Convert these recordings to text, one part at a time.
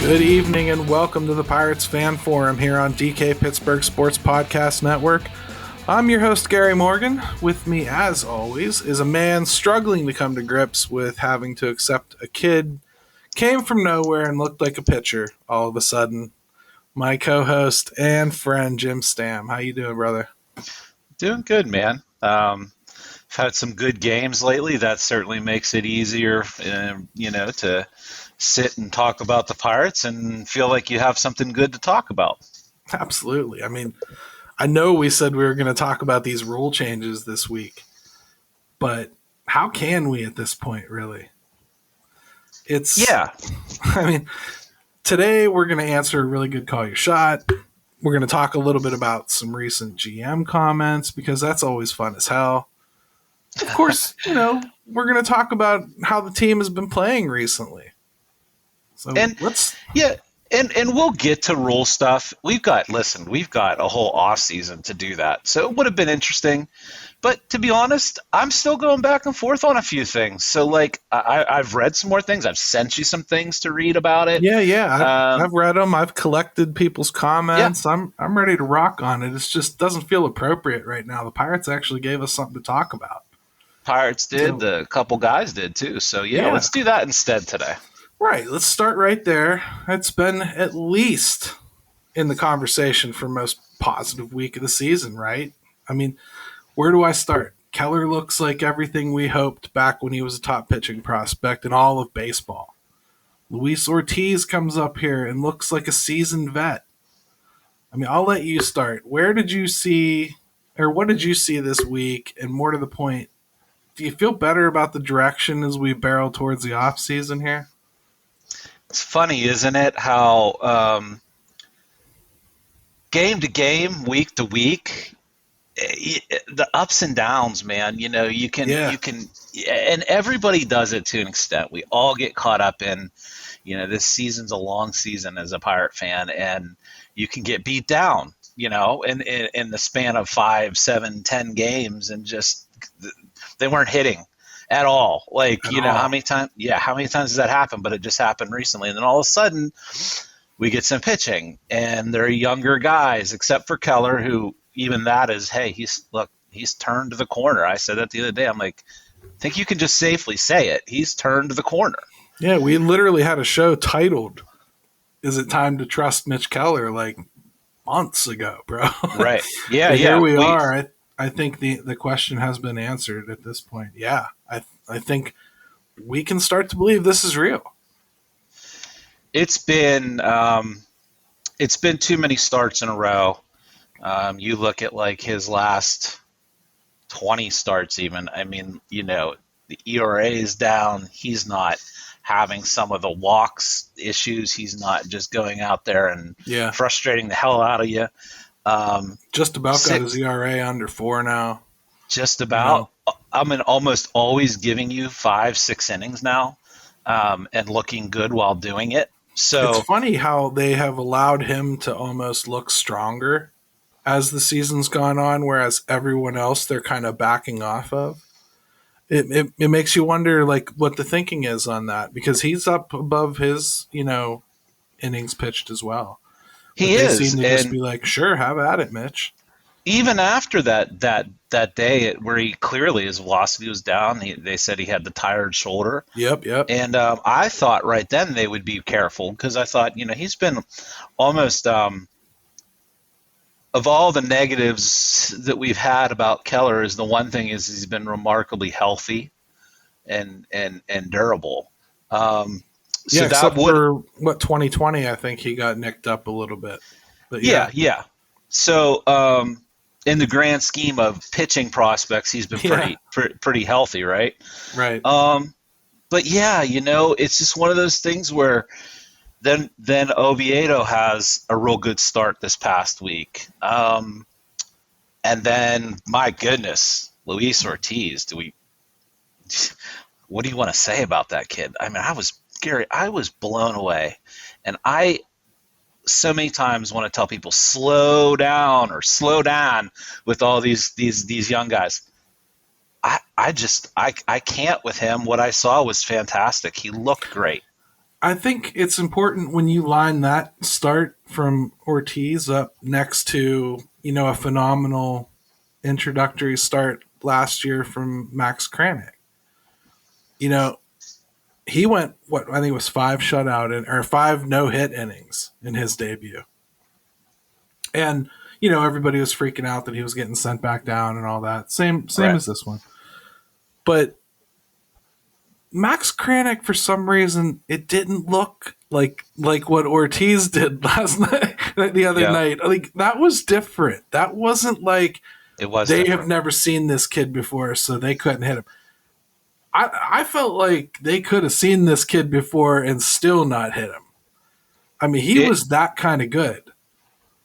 Good evening and welcome to the Pirates Fan Forum here on DK Pittsburgh Sports Podcast Network. I'm your host, Gary Morgan. With me, as always, is a man struggling to come to grips with having to accept a kid came from nowhere and looked like a pitcher all of a sudden. My co-host and friend, Jim Stamm. How you doing, brother? Doing good, man. I've had some good games lately. That certainly makes it easier, to sit and talk about the Pirates and feel like you have something good to talk about. Absolutely. I mean, I know we said we were going to talk about these rule changes this week, but how can we at this point, really? I mean, today we're going to answer a really good call your shot. We're going to talk a little bit about some recent GM comments because that's always fun as hell. Of course, we're going to talk about how the team has been playing recently. So and we'll get to rule stuff. We've got a whole off season to do that. So it would have been interesting. But to be honest, I'm still going back and forth on a few things. So I've read some more things. I've sent you some things to read about it. Yeah. I've read them. I've collected people's comments. Yeah. I'm ready to rock on it. It just doesn't feel appropriate right now. The Pirates actually gave us something to talk about. Pirates did. The couple guys did too. So yeah, let's do that instead today. Right. Let's start right there. It's been at least in the conversation for most positive week of the season, right? I mean, where do I start? Keller looks like everything we hoped back when he was a top pitching prospect in all of baseball. Luis Ortiz comes up here and looks like a seasoned vet. I mean, I'll let you start. What did you see this week? And more to the point, do you feel better about the direction as we barrel towards the off season here? It's funny, isn't it, how game to game, week to week, the ups and downs, man. You can, and everybody does it to an extent. We all get caught up in, this season's a long season as a Pirate fan, and you can get beat down, in the span of 5, 7, 10 games, and just they weren't hitting at all. How many times does that happen? But it just happened recently. And then all of a sudden we get some pitching and they're younger guys, except for Keller, who even that is, hey, he's turned the corner. I said that the other day. I'm like, I think you can just safely say it. He's turned the corner. Yeah. We literally had a show titled, "Is It Time to Trust Mitch Keller?" months ago, bro. Right. Yeah. Here we are. I think the question has been answered at this point. Yeah, I think we can start to believe this is real. It's been too many starts in a row. You look at his last 20 starts even. I mean, the ERA is down. He's not having some of the walks issues. He's not just going out there and frustrating the hell out of you. Just about got his ERA under 4 now. Just about. I'm almost always giving you 5-6 innings now, and looking good while doing it. So it's funny how they have allowed him to almost look stronger as the season's gone on, whereas everyone else they're kind of backing off of. It makes you wonder what the thinking is on that, because he's up above his innings pitched as well. He is. They seem to just be like, sure, have at it, Mitch. Even after that day where he clearly his velocity was down, they said he had the tired shoulder. Yep. And I thought right then they would be careful, because I thought, he's been almost of all the negatives that we've had about Keller, is the one thing is he's been remarkably healthy and durable. So except for 2020, I think he got nicked up a little bit. But yeah. So in the grand scheme of pitching prospects, he's been pretty healthy, right? Right. But yeah, it's just one of those things where then Oviedo has a real good start this past week, and then my goodness, Luis Ortiz. What do you want to say about that kid? I mean, I was blown away, and I so many times want to tell people slow down or slow down with all these young guys. I can't with him. What I saw was fantastic. He looked great. I think it's important when you line that start from Ortiz up next to, a phenomenal introductory start last year from Max Kranick. He went, I think it was 5 no-hit innings in his debut. And, everybody was freaking out that he was getting sent back down and all that. Same Right. as this one. But Max Kranick, for some reason, it didn't look like what Ortiz did last night, the other night. Like, that was different. That wasn't like they have never seen this kid before, so they couldn't hit him. I felt like they could have seen this kid before and still not hit him. I mean, he was that kind of good.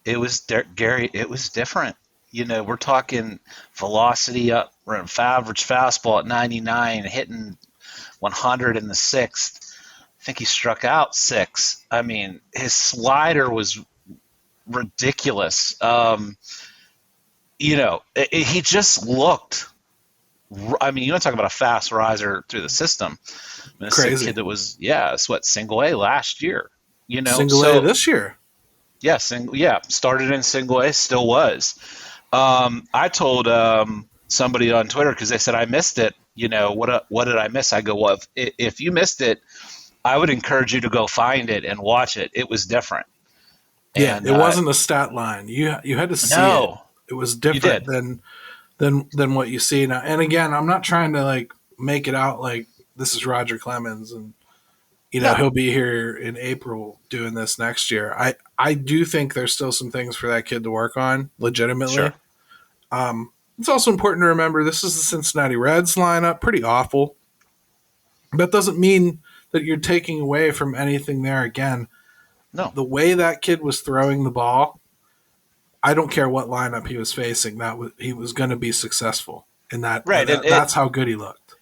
It was, Gary, it was different. We're talking velocity up, average fastball at 99, hitting 100 in the sixth. I think he struck out 6. I mean, his slider was ridiculous. He just looked. I mean, you want to talk about a fast riser through the system. I mean, this is a kid that was, single A last year. Single A this year. Yeah, started in single A, still was. I told somebody on Twitter because they said I missed it. What did I miss? I go, well, if you missed it, I would encourage you to go find it and watch it. It was different. Yeah, and, it wasn't a stat line. You had to see it. It was different than what you see now. And again, I'm not trying to make it out like this is Roger Clemens and he'll be here in April doing this next year. I do think there's still some things for that kid to work on legitimately. Sure. It's also important to remember this is the Cincinnati Reds lineup, pretty awful. That doesn't mean that you're taking away from anything there again. No. The way that kid was throwing the ball, I don't care what lineup he was facing, he was going to be successful in that. Right. That's how good he looked.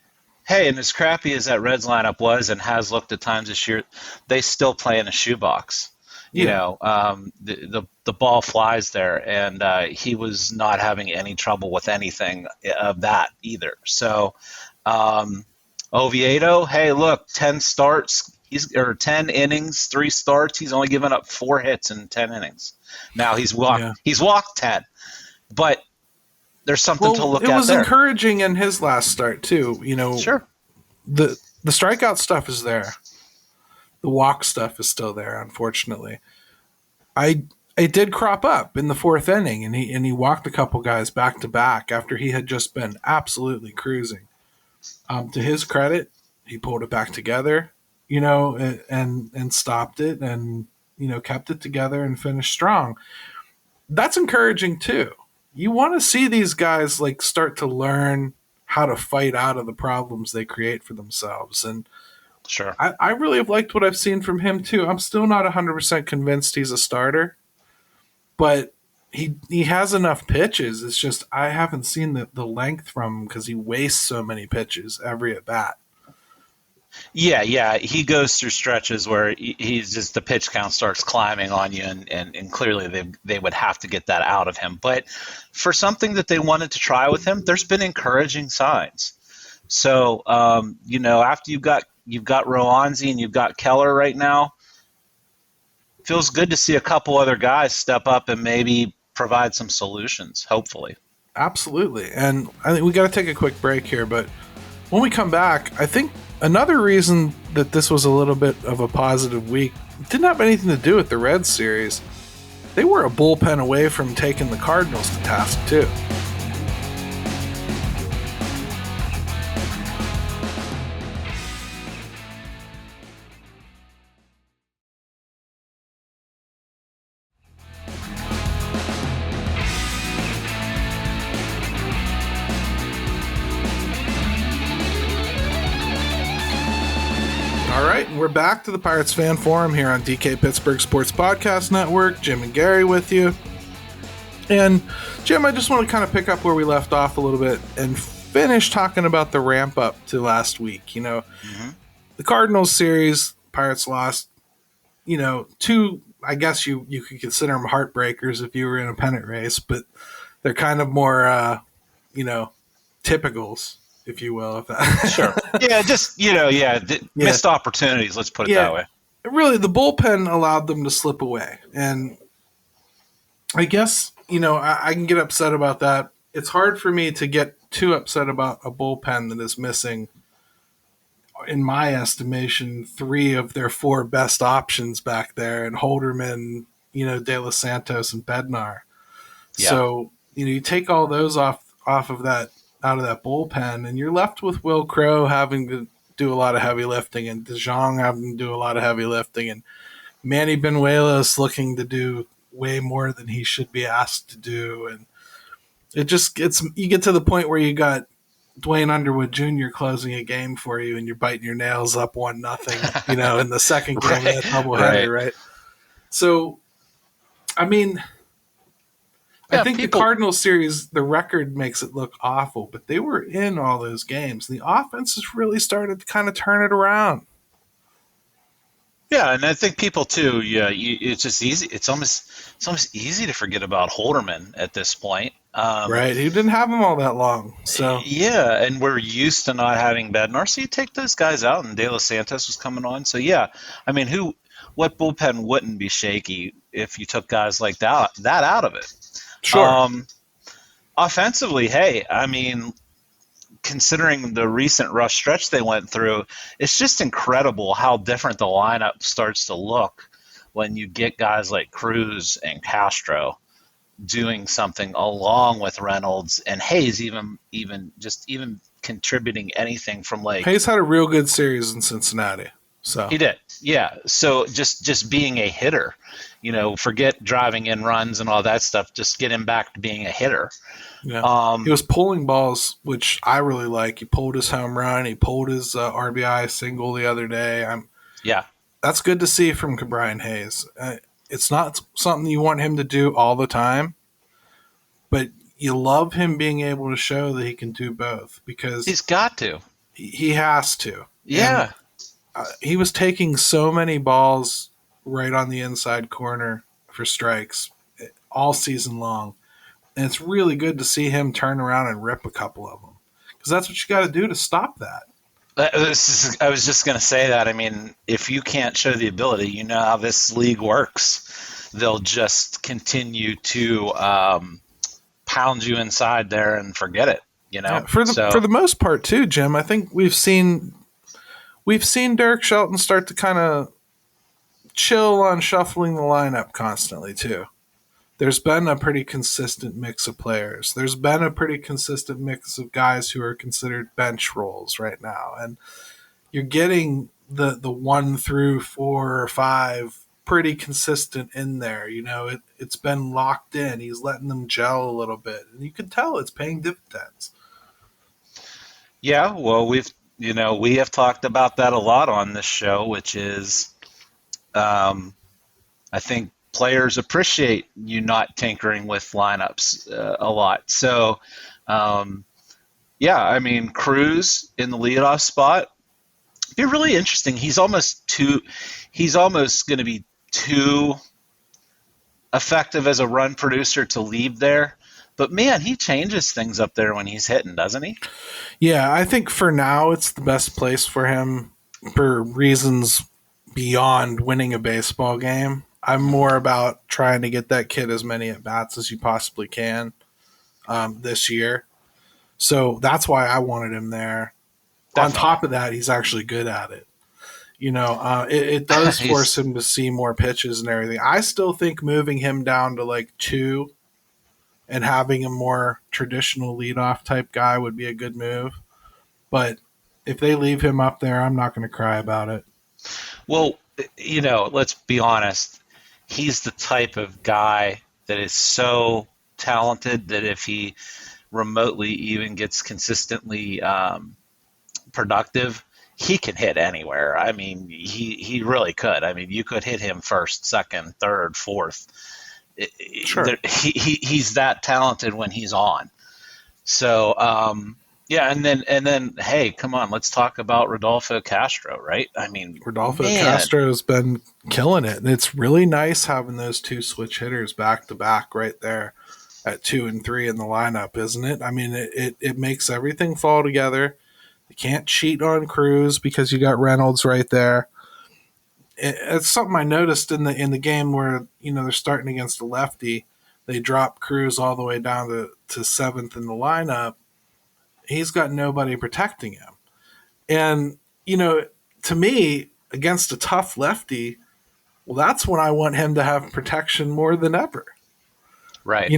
Hey, and as crappy as that Reds lineup was and has looked at times this year, they still play in a shoebox. The ball flies there, and he was not having any trouble with anything of that either. So, Oviedo, hey, look, 10 starts, 10 innings, 3 starts. He's only given up 4 hits in 10 innings. Now he's walked 10, but there's something to look at there. It was encouraging in his last start too. Sure. The strikeout stuff is there. The walk stuff is still there, unfortunately. It did crop up in the 4th inning, and he walked a couple guys back to back after he had just been absolutely cruising. To his credit, he pulled it back together, and stopped it, and kept it together and finished strong. That's encouraging too. You want to see these guys start to learn how to fight out of the problems they create for themselves. And sure, I really have liked what I've seen from him too. I'm still not 100% convinced he's a starter, but he has enough pitches. It's just I haven't seen the length from him because he wastes so many pitches every at bat. Yeah. He goes through stretches where he's just the pitch count starts climbing on you, and clearly they would have to get that out of him. But for something that they wanted to try with him, there's been encouraging signs. So after you've got Roanzi and you've got Keller right now, it feels good to see a couple other guys step up and maybe provide some solutions, hopefully. Absolutely. And I think we got to take a quick break here, but when we come back, I think another reason that this was a little bit of a positive week didn't have anything to do with the Reds series. They were a bullpen away from taking the Cardinals to task too. We're back to the Pirates Fan Forum here on DK Pittsburgh Sports Podcast Network. Jim and Gary with you. And Jim, I just want to kind of pick up where we left off a little bit and finish talking about the ramp up to last week. The Cardinals series, Pirates lost two. I guess you could consider them heartbreakers if you were in a pennant race, but they're kind of more, typicals, if you will. If Sure. that. Yeah, just yeah, Yeah, missed opportunities. Let's put it yeah. that way. Really, the bullpen allowed them to slip away, and I guess I can get upset about that. It's hard for me to get too upset about a bullpen that is missing, in my estimation, three of their four best options back there, and Holderman, De Los Santos, and Bednar. Yeah. So you take all those off of that out of that bullpen, and you're left with Will Crow having to do a lot of heavy lifting, and DeJong having to do a lot of heavy lifting, and Manny Benuelos looking to do way more than he should be asked to do, and you get to the point where you got Dwayne Underwood Jr. closing a game for you, and you're biting your nails up 1-0, in the second game Right. of that doubleheader, right? So, I mean, I think the Cardinals series, the record makes it look awful, but they were in all those games. The offense has really started to kind of turn it around. Yeah, and I think people too. Yeah, it's just easy. It's almost easy to forget about Holderman at this point. Right, he didn't have him all that long. So yeah, and we're used to not having Bednar, so you take those guys out, and De Los Santos was coming on. So yeah, I mean, what bullpen wouldn't be shaky if you took guys like that out of it? Sure. Offensively, hey, I mean, considering the recent rough stretch they went through, it's just incredible how different the lineup starts to look when you get guys like Cruz and Castro doing something along with Reynolds and Hayes, even contributing anything from like Hayes had a real good series in Cincinnati. So he did, yeah. So just being a hitter, forget driving in runs and all that stuff. Just get him back to being a hitter. Yeah. He was pulling balls, which I really like. He pulled his home run. He pulled his RBI single the other day. Yeah. That's good to see from Brian Hayes. It's not something you want him to do all the time, but you love him being able to show that he can do both because he's got to. He has to. Yeah. And, he was taking so many balls right on the inside corner for strikes all season long. And it's really good to see him turn around and rip a couple of them because that's what you got to do to stop that. I was just going to say that. I mean, if you can't show the ability, you know how this league works. They'll just continue to pound you inside there and forget it. Yeah, for the most part, too, Jim. I think we've seen Derek Shelton start to kind of chill on shuffling the lineup constantly, too. There's been a pretty consistent mix of players. There's been a pretty consistent mix of guys who are considered bench roles right now. And you're getting the 1 through 4 or 5 pretty consistent in there. It's been locked in. He's letting them gel a little bit. And you can tell it's paying dividends. Yeah, well, we have talked about that a lot on this show, which is I think players appreciate you not tinkering with lineups a lot. So, yeah, I mean, Cruz in the leadoff spot, be really interesting. He's almost going to be too effective as a run producer to leave there. But man, he changes things up there when he's hitting, doesn't he? Yeah, I think for now it's the best place for him for reasons beyond winning a baseball game. I'm more about trying to get that kid as many at-bats as you possibly can this year. So that's why I wanted him there. Definitely. On top of that, he's actually good at it. It does force him to see more pitches and everything. I still think moving him down to like 2 and having a more traditional leadoff type guy would be a good move. But if they leave him up there, I'm not going to cry about it. Well, let's be honest. He's the type of guy that is so talented that if he remotely even gets consistently productive, he can hit anywhere. I mean, he really could. I mean, you could hit him first, second, third, fourth. Sure. He's that talented when he's on. So, Yeah, and then, hey, come on, let's talk about Rodolfo Castro, right? I mean, Rodolfo man, Castro has been killing it, and it's really nice having those two switch hitters back to back right there at 2 and 3 in the lineup, isn't it? I mean, it makes everything fall together. You can't cheat on Cruz because you got Reynolds right there. It's something I noticed in the game where they're starting against a lefty. They drop Cruz all the way down to seventh in the lineup. He's got nobody protecting him. And, to me, against a tough lefty, well, that's when I want him to have protection more than ever. right?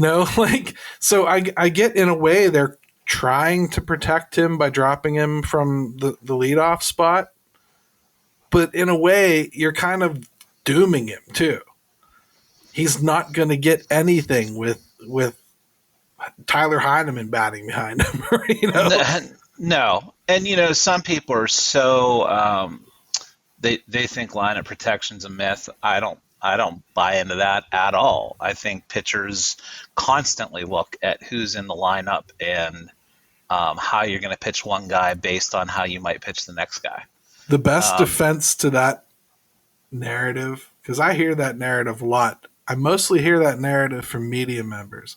So I get in a way they're trying to protect him by dropping him from the leadoff spot. But in a way, you're kind of dooming him too. He's not going to get anything with Tyler Heineman batting behind him. No, and some people are so they think lineup protection's a myth. I don't buy into that at all. I think pitchers constantly look at who's in the lineup and how you're going to pitch one guy based on how you might pitch the next guy. The best defense to that narrative, because I hear that narrative a lot. I mostly hear that narrative from media members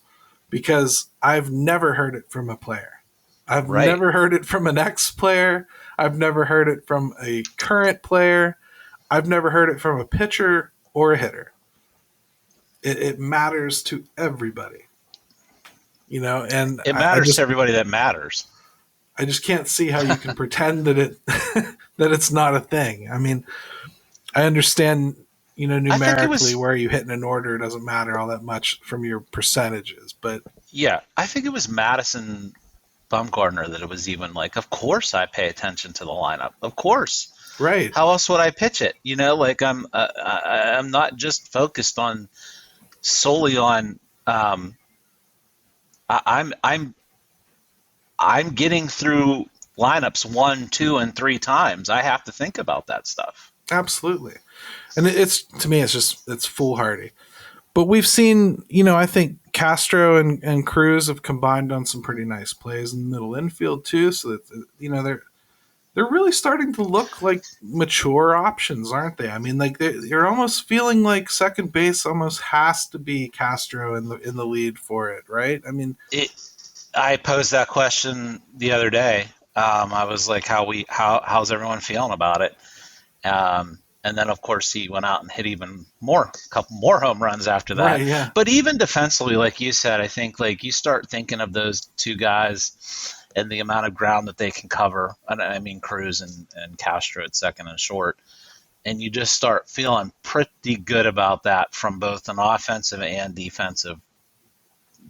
because I've never heard it from a player. I've never heard it from an ex-player. I've never heard it from a current player. I've never heard it from a pitcher or a hitter. It matters to everybody. And it matters to everybody that matters. I just can't see how you can pretend that that it's not a thing. I mean, I understand, numerically where you hit in an order doesn't matter all that much from your percentages, but yeah, I think it was Madison Bumgarner that it was even like, of course I pay attention to the lineup. Of course. Right. How else would I pitch it? I'm not just focused on solely on I'm getting through lineups 1, 2, and 3 times. I have to think about that stuff. Absolutely. And to me, it's foolhardy. But we've seen, I think Castro and Cruz have combined on some pretty nice plays in the middle infield too. So that, they're really starting to look like mature options, aren't they? I mean, like you're almost feeling like second base almost has to be Castro in the lead for it, right? I mean, I posed that question the other day. I was like, how's everyone feeling about it? And then, of course, he went out and hit a couple more home runs after that. Right, yeah. But even defensively, like you said, I think like you start thinking of those two guys and the amount of ground that they can cover. I mean, Cruz and Castro at second and short. And you just start feeling pretty good about that from both an offensive and defensive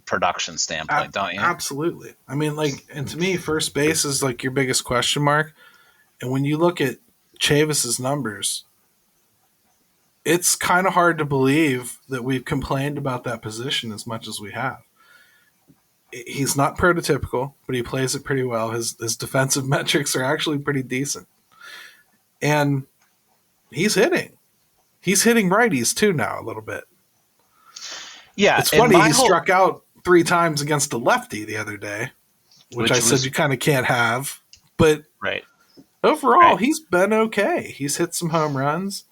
production standpoint, don't you? Absolutely. I mean, and to me, first base is like your biggest question mark. And when you look at Chavis's numbers, it's kind of hard to believe that we've complained about that position as much as we have. He's not prototypical, but he plays it pretty well. His defensive metrics are actually pretty decent. And he's hitting. He's hitting righties too now a little bit. Yeah. It's funny, he struck out 3 times against a lefty the other day, which I said you kind of can't have. But overall, he's been okay. He's hit some home runs.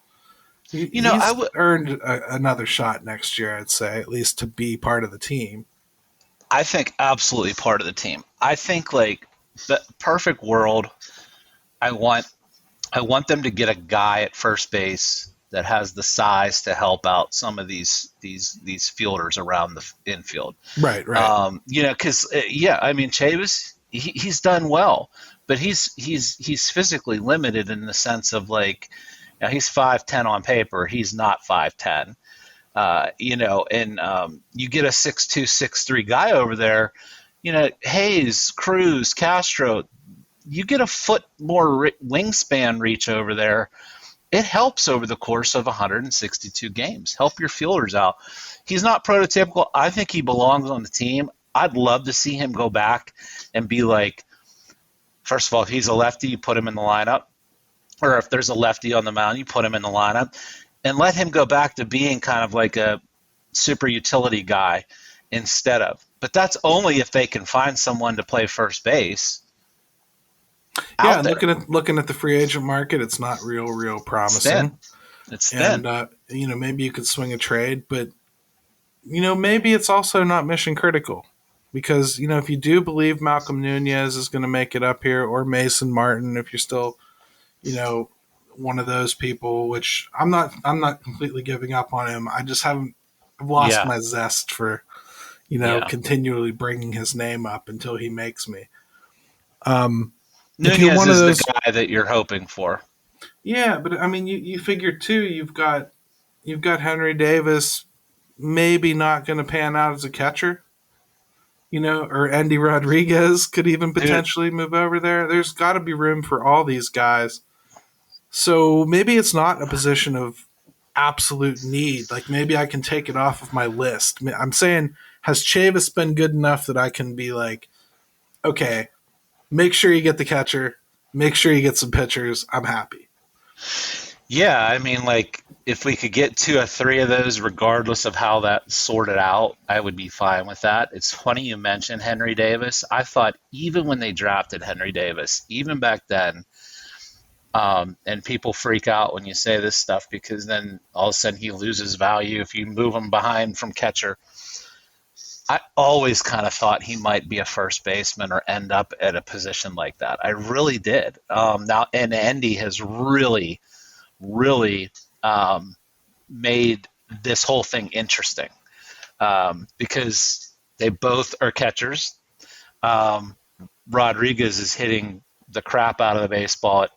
He's earned another shot next year, I'd say, at least to be part of the team. I think absolutely part of the team. I think like the perfect world, I want them to get a guy at first base that has the size to help out some of these fielders around the infield. Right. Because I mean, Chavis, he's done well, but he's physically limited in the sense of like, he's 5'10" on paper. He's not 5'10". You get a 6'2", 6'3" guy over there, Hayes, Cruz, Castro, you get a foot more wingspan reach over there. It helps over the course of 162 games. Help your fielders out. He's not prototypical. I think he belongs on the team. I'd love to see him go back and be like, first of all, if he's a lefty, you put him in the lineup. Or if there's a lefty on the mound, you put him in the lineup. And let him go back to being kind of like a super utility guy instead of. But that's only if they can find someone to play first base Yeah, out and there. looking at the free agent market, it's not real It's thin. promising. It's And thin. maybe you could swing a trade, but maybe it's also not mission critical. Because, if you do believe Malcolm Nunez is going to make it up here, or Mason Martin, if you're still, one of those people, which I'm not completely giving up on him. I just I've lost Yeah. my zest for, Yeah. continually bringing his name up until he makes me. If you're Nunez one of is the those, guy that you're hoping for. yeah, but I mean, you figure too, you've got Henry Davis, maybe not going to pan out as a catcher. Or Andy Rodriguez could even Dude, potentially move over there. There's got to be room for all these guys. So maybe it's not a position of absolute need. Like maybe I can take it off of my list. I'm saying, has Chavis been good enough that I can be like, okay, make sure you get the catcher, make sure you get some pitchers. I'm happy. yeah, I mean, like, if we could get 2 or 3 of those, regardless of how that sorted out, I would be fine with that. It's funny you mentioned Henry Davis. I thought even when they drafted Henry Davis, even back then, and people freak out when you say this stuff because then all of a sudden he loses value if you move him behind from catcher. I always kind of thought he might be a first baseman or end up at a position like that. I really did. Now, and Andy has really made this whole thing interesting because they both are catchers. Rodriguez is hitting the crap out of the baseball at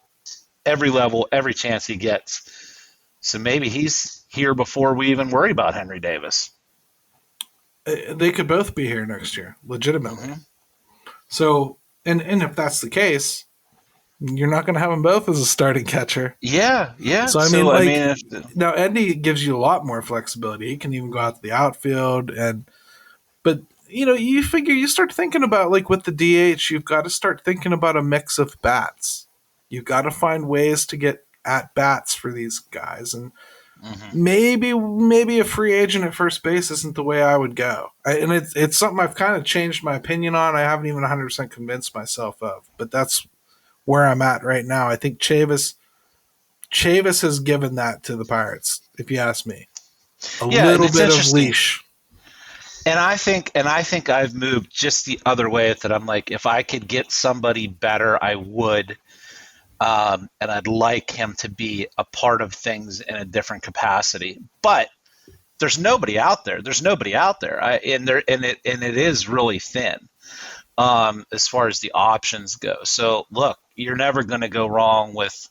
every level, every chance he gets. So maybe he's here before we even worry about Henry Davis. They could both be here next year, legitimately. Mm-hmm. So, and if that's the case, you're not going to have them both as a starting catcher. Yeah, yeah. So now Andy gives you a lot more flexibility. He can even go out to the outfield, but you figure you start thinking about like with the DH, you've got to start thinking about a mix of bats. You've got to find ways to get at bats for these guys, and maybe a free agent at first base isn't the way I would go. And it's something I've kind of changed my opinion on. I haven't even 100% convinced myself of, but that's where I'm at right now. I think Chavis has given that to the Pirates, if you ask me. A little bit of leash. And I think I've moved just the other way that I'm like, if I could get somebody better, I would. And I'd like him to be a part of things in a different capacity. But there's nobody out there. And it is really thin as far as the options go. So look, you're never going to go wrong with,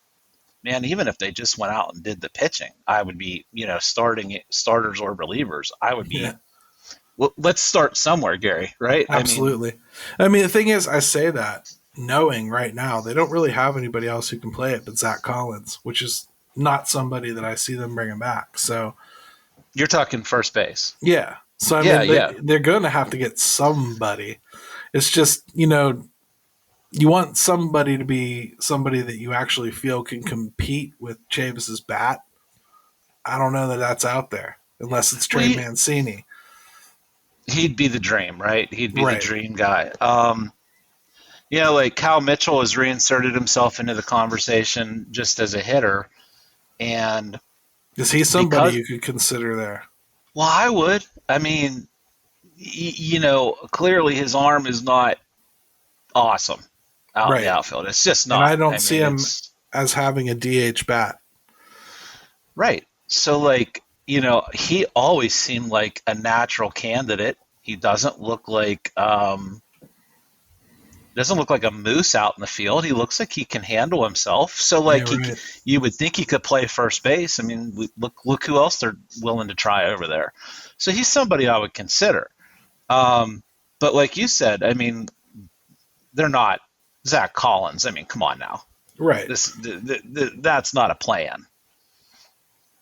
man. Even if they just went out and did the pitching, I would be, starters or relievers. I would be. Yeah. Well, let's start somewhere, Gary. Right? Absolutely. I mean, the thing is, I say that knowing right now they don't really have anybody else who can play it but Zach Collins, which is not somebody that I see them bringing back. So you're talking first base. Yeah. So I mean, they're going to have to get somebody. It's just, you want somebody to be somebody that you actually feel can compete with Chavis's bat. I don't know that that's out there unless it's Trey Mancini. He'd be the dream, right? He'd be the dream guy. Like Cal Mitchell has reinserted himself into the conversation just as a hitter. And is he somebody you could consider there? Well, I would. I mean, clearly his arm is not awesome out in the outfield. It's just not. And I don't see him as having a DH bat. Right. So, he always seemed like a natural candidate. He doesn't look like a moose out in the field. He looks like he can handle himself. So, you would think he could play first base. I mean, look who else they're willing to try over there. So he's somebody I would consider. But like you said, I mean, they're not Zach Collins. I mean, come on now. Right. That's not a plan.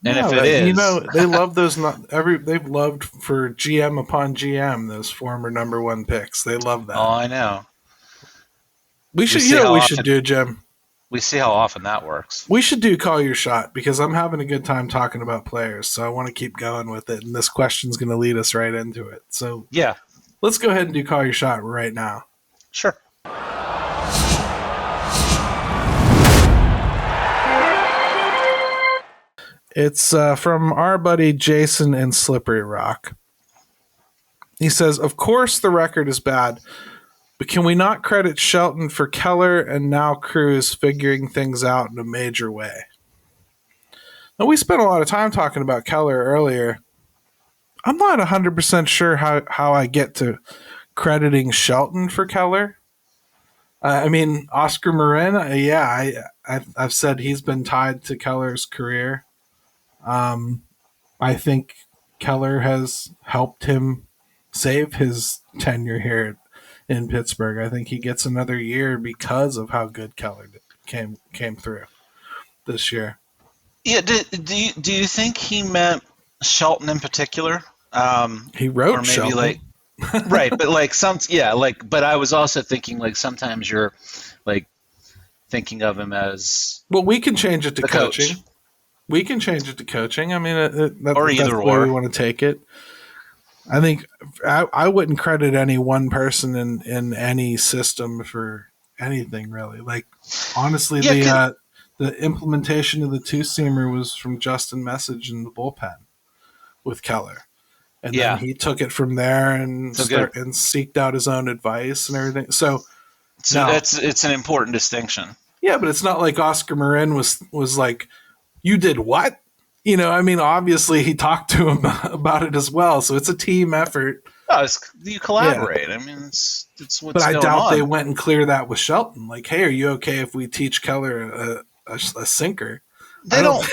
And if it is, they love those. They've loved for GM upon GM those former number one picks. They love that. Oh, I know. We should. Should do, Jim. We see how often that works. We should do Call Your Shot because I'm having a good time talking about players. So I want to keep going with it, and this question's going to lead us right into it. So yeah, let's go ahead and do Call Your Shot right now. Sure. It's from our buddy Jason in Slippery Rock. He says, of course the record is bad, but can we not credit Shelton for Keller and now Cruz figuring things out in a major way? Now, we spent a lot of time talking about Keller earlier. I'm not 100% sure how I get to crediting Shelton for Keller. I mean, Oscar Marin, I've said he's been tied to Keller's career. I think Keller has helped him save his tenure here in Pittsburgh. I think he gets another year because of how good Keller came through this year. Yeah, do you think he meant Shelton in particular? He wrote or maybe Shelton. Like right, but like but I was also thinking like sometimes you're like thinking of him as well, we can change it to coaching. Coach. We can change it to coaching. I mean, or either that's the way we want to take it. I think I wouldn't credit any one person in any system for anything really. Like honestly, the implementation of the two-seamer was from Justin Message in the bullpen with Keller. And then he took it from there and seeked out his own advice and everything. So it's an important distinction. Yeah, but it's not like Oscar Marin was like, you did what? You know, I mean, obviously he talked to him about it as well. So it's a team effort. Oh, you collaborate. Yeah. I mean, it's what's going on. But I doubt they went and cleared that with Shelton. Like, hey, are you okay if we teach Keller a sinker? They don't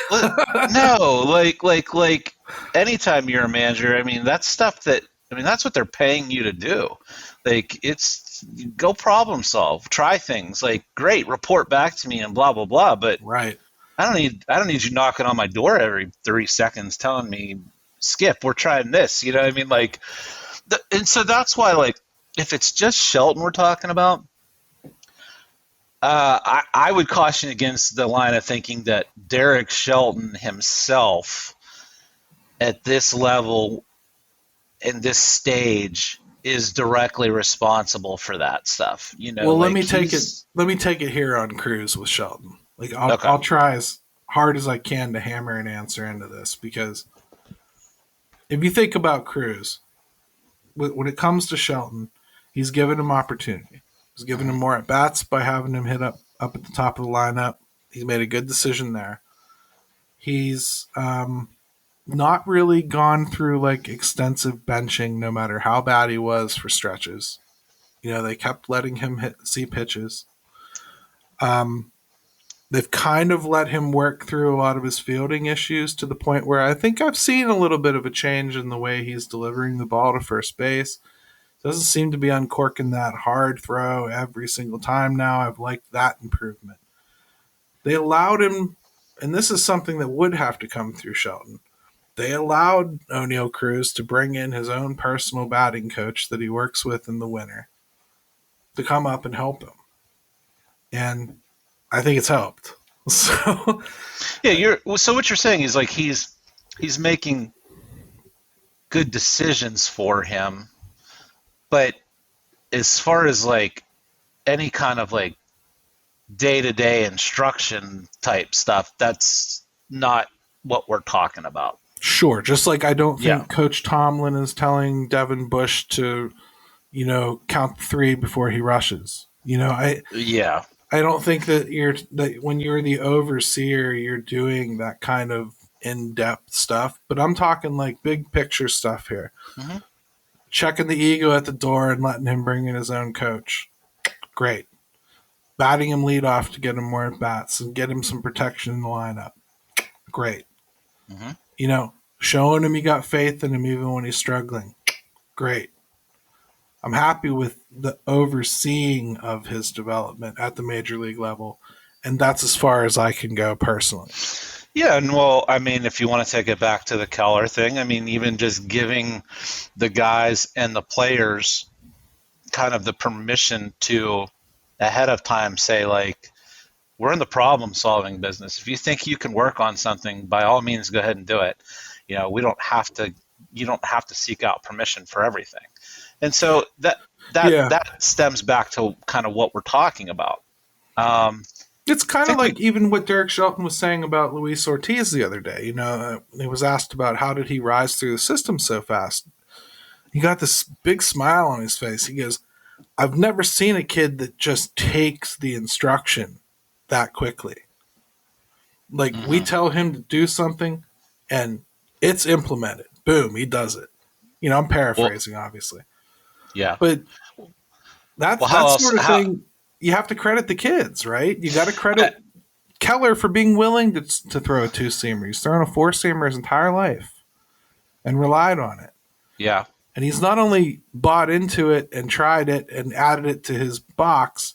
no, like anytime you're a manager, I mean, that's what they're paying you to do. Like, it's go problem solve, try things. Like, great, report back to me and blah blah blah. But right, I don't need you knocking on my door every 3 seconds telling me, Skip, we're trying this. You know what I mean? Like, and so that's why, like, if it's just Shelton we're talking about, I would caution against the line of thinking that Derek Shelton himself at this level in this stage is directly responsible for that stuff. You know, well, let me take it here on Cruz with Shelton. Like I'll try as hard as I can to hammer an answer into this, because if you think about Cruz, when it comes to Shelton, he's given him opportunity. He's given him more at bats by having him hit up at the top of the lineup. He's made a good decision there. He's not really gone through like extensive benching, no matter how bad he was for stretches. You know, they kept letting him see pitches. They've kind of let him work through a lot of his fielding issues to the point where I think I've seen a little bit of a change in the way he's delivering the ball to first base. Doesn't seem to be uncorking that hard throw every single time now. I've liked that improvement. They allowed him, and this is something that would have to come through Shelton, they allowed O'Neal Cruz to bring in his own personal batting coach that he works with in the winter to come up and help him. And I think it's helped. So yeah, so what you're saying is like he's making good decisions for him. But as far as like any kind of like day-to-day instruction type stuff, that's not what we're talking about. Sure. Just like I don't think Coach Tomlin is telling Devin Bush to, you know, count 3 before he rushes. You know, I don't think that when you're the overseer, you're doing that kind of in-depth stuff. But I'm talking like big picture stuff here. Mm-hmm. Checking the ego at the door and letting him bring in his own coach. Great. Batting him leadoff to get him more at-bats and get him some protection in the lineup. Great. Mm-hmm. You know, showing him you got faith in him even when he's struggling. Great. I'm happy with the overseeing of his development at the major league level, and that's as far as I can go personally. Yeah, and well, I mean, if you want to take it back to the Keller thing, I mean, even just giving the guys and the players kind of the permission to ahead of time say, like, we're in the problem-solving business. If you think you can work on something, by all means, go ahead and do it. You know, you don't have to seek out permission for everything. And so that stems back to kind of what we're talking about. It's I kind of think we like even what Derek Shelton was saying about Luis Ortiz the other day. He was asked about how did he rise through the system so fast. He got this big smile on his face. He goes, I've never seen a kid that just takes the instruction that quickly. Like, we mhm. tell him to do something and it's implemented. Boom, he does it. I'm Well, paraphrasing, obviously. yeah. But Well, how that else? sort of How? thing, you have to credit the kids, right? You got to I, credit Keller for being willing to throw a two seamer. He's thrown a four seamer his entire life and relied on it. yeah, And he's not only bought into it and tried it and added it to his box,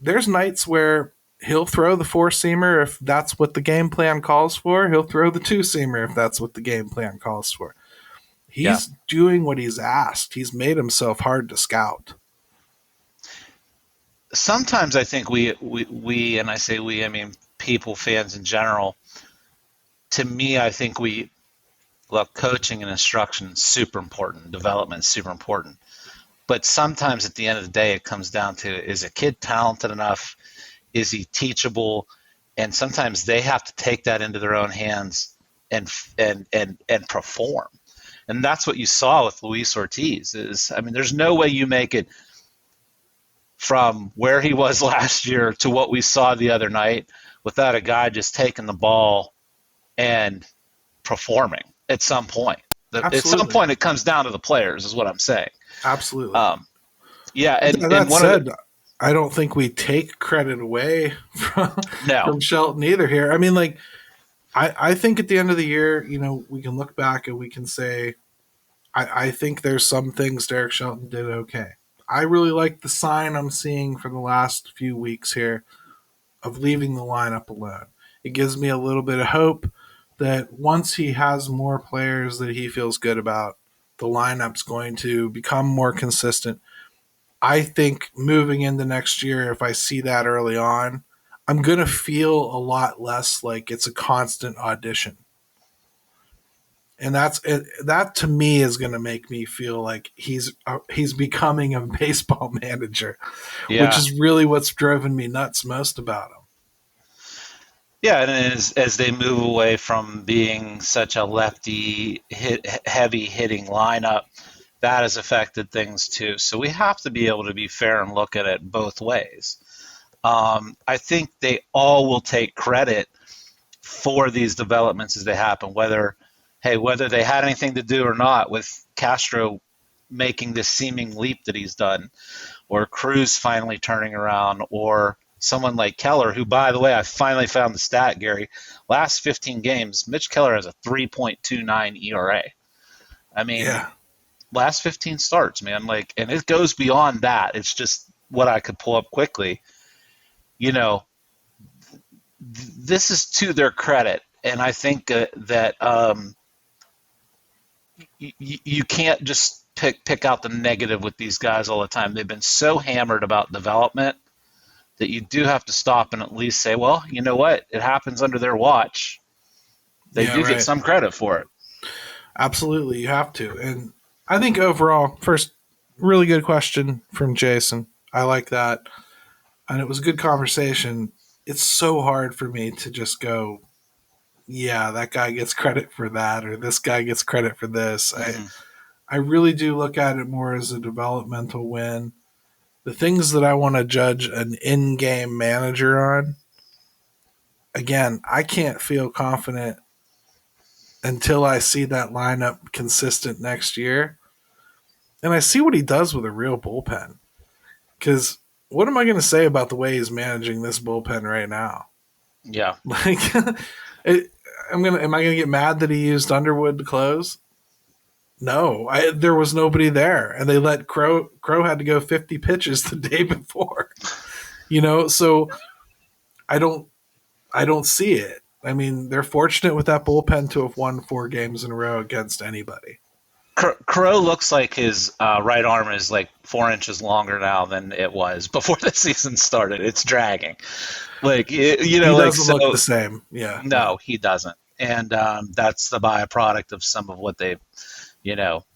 there's nights where he'll throw the four seamer if that's what the game plan calls for. He'll throw the two seamer if that's what the game plan calls for. yeah. He's doing what he's asked. He's made himself hard to scout. Sometimes I think we, and I say we, I mean people, fans in general. To me, I think we look, coaching and instruction is super important. Development is super important. But sometimes at the end of the day, it comes down to, is a kid talented enough? Is he teachable? And sometimes they have to take that into their own hands and perform. And that's what you saw with Luis Ortiz. I mean, there's no way you make it from where he was last year to what we saw the other night without a guy just taking the ball and performing at some point. At some Absolutely. point, it comes down to the players, is what I'm saying. Absolutely. Um, yeah, and That one of the said, I don't think we take credit away no, from Shelton either here. I mean, like, I think at the end of the year, we can look back and we can say, I think there's some things Derek Shelton did okay. I really like the sign I'm seeing for the last few weeks here of leaving the lineup alone. It gives me a little bit of hope that once he has more players that he feels good about, the lineup's going to become more consistent. I think moving into next year, if I see that early on, I'm going to feel a lot less like it's a constant audition. And that to me is going to make me feel like he's becoming a baseball manager, which yeah, is really what's driven me nuts most about him. yeah, and as they move away from being such a heavy hitting lineup, that has affected things too. So we have to be able to be fair and look at it both ways. I think they all will take credit for these developments as they happen, whether they had anything to do or not with Castro making this seeming leap that he's done, or Cruz finally turning around, or someone like Keller, who, by the way, I finally found the stat, Gary. Last 15 games, Mitch Keller has a 3.29 ERA. I mean, Yeah, last 15 starts, man. Like, and it goes beyond that. It's just what I could pull up quickly. You know, this is to their credit, and I think that you can't just pick out the negative with these guys all the time. They've been so hammered about development that you do have to stop and at least say, well, you know what? It happens under their watch. They yeah, do get right. some credit for it. Absolutely, you have to. And I think overall, first, really good question from Jason. I like that. And it was a good conversation. It's so hard for me to just go, yeah, that guy gets credit for that, or this guy gets credit for this. Hmm. I really do look at it more as a developmental win. The things that I want to judge an in game manager on, again, I can't feel confident until I see that lineup consistent next year. And I see what he does with a real bullpen. Because what am I going to say about the way he's managing this bullpen right now? Yeah. Like, am I gonna get mad that he used Underwood to close? No, there was nobody there, and they let Crow. Crow had to go 50 pitches the day before. So I don't I don't see it. I mean, they're fortunate with that bullpen to have won 4 games in a row against anybody. Crow looks like his right arm is like 4 inches longer now than it was before the season started. It's dragging. Like, He like, doesn't so look the same. Yeah, no, no. he doesn't. And that's the byproduct of some of what they've,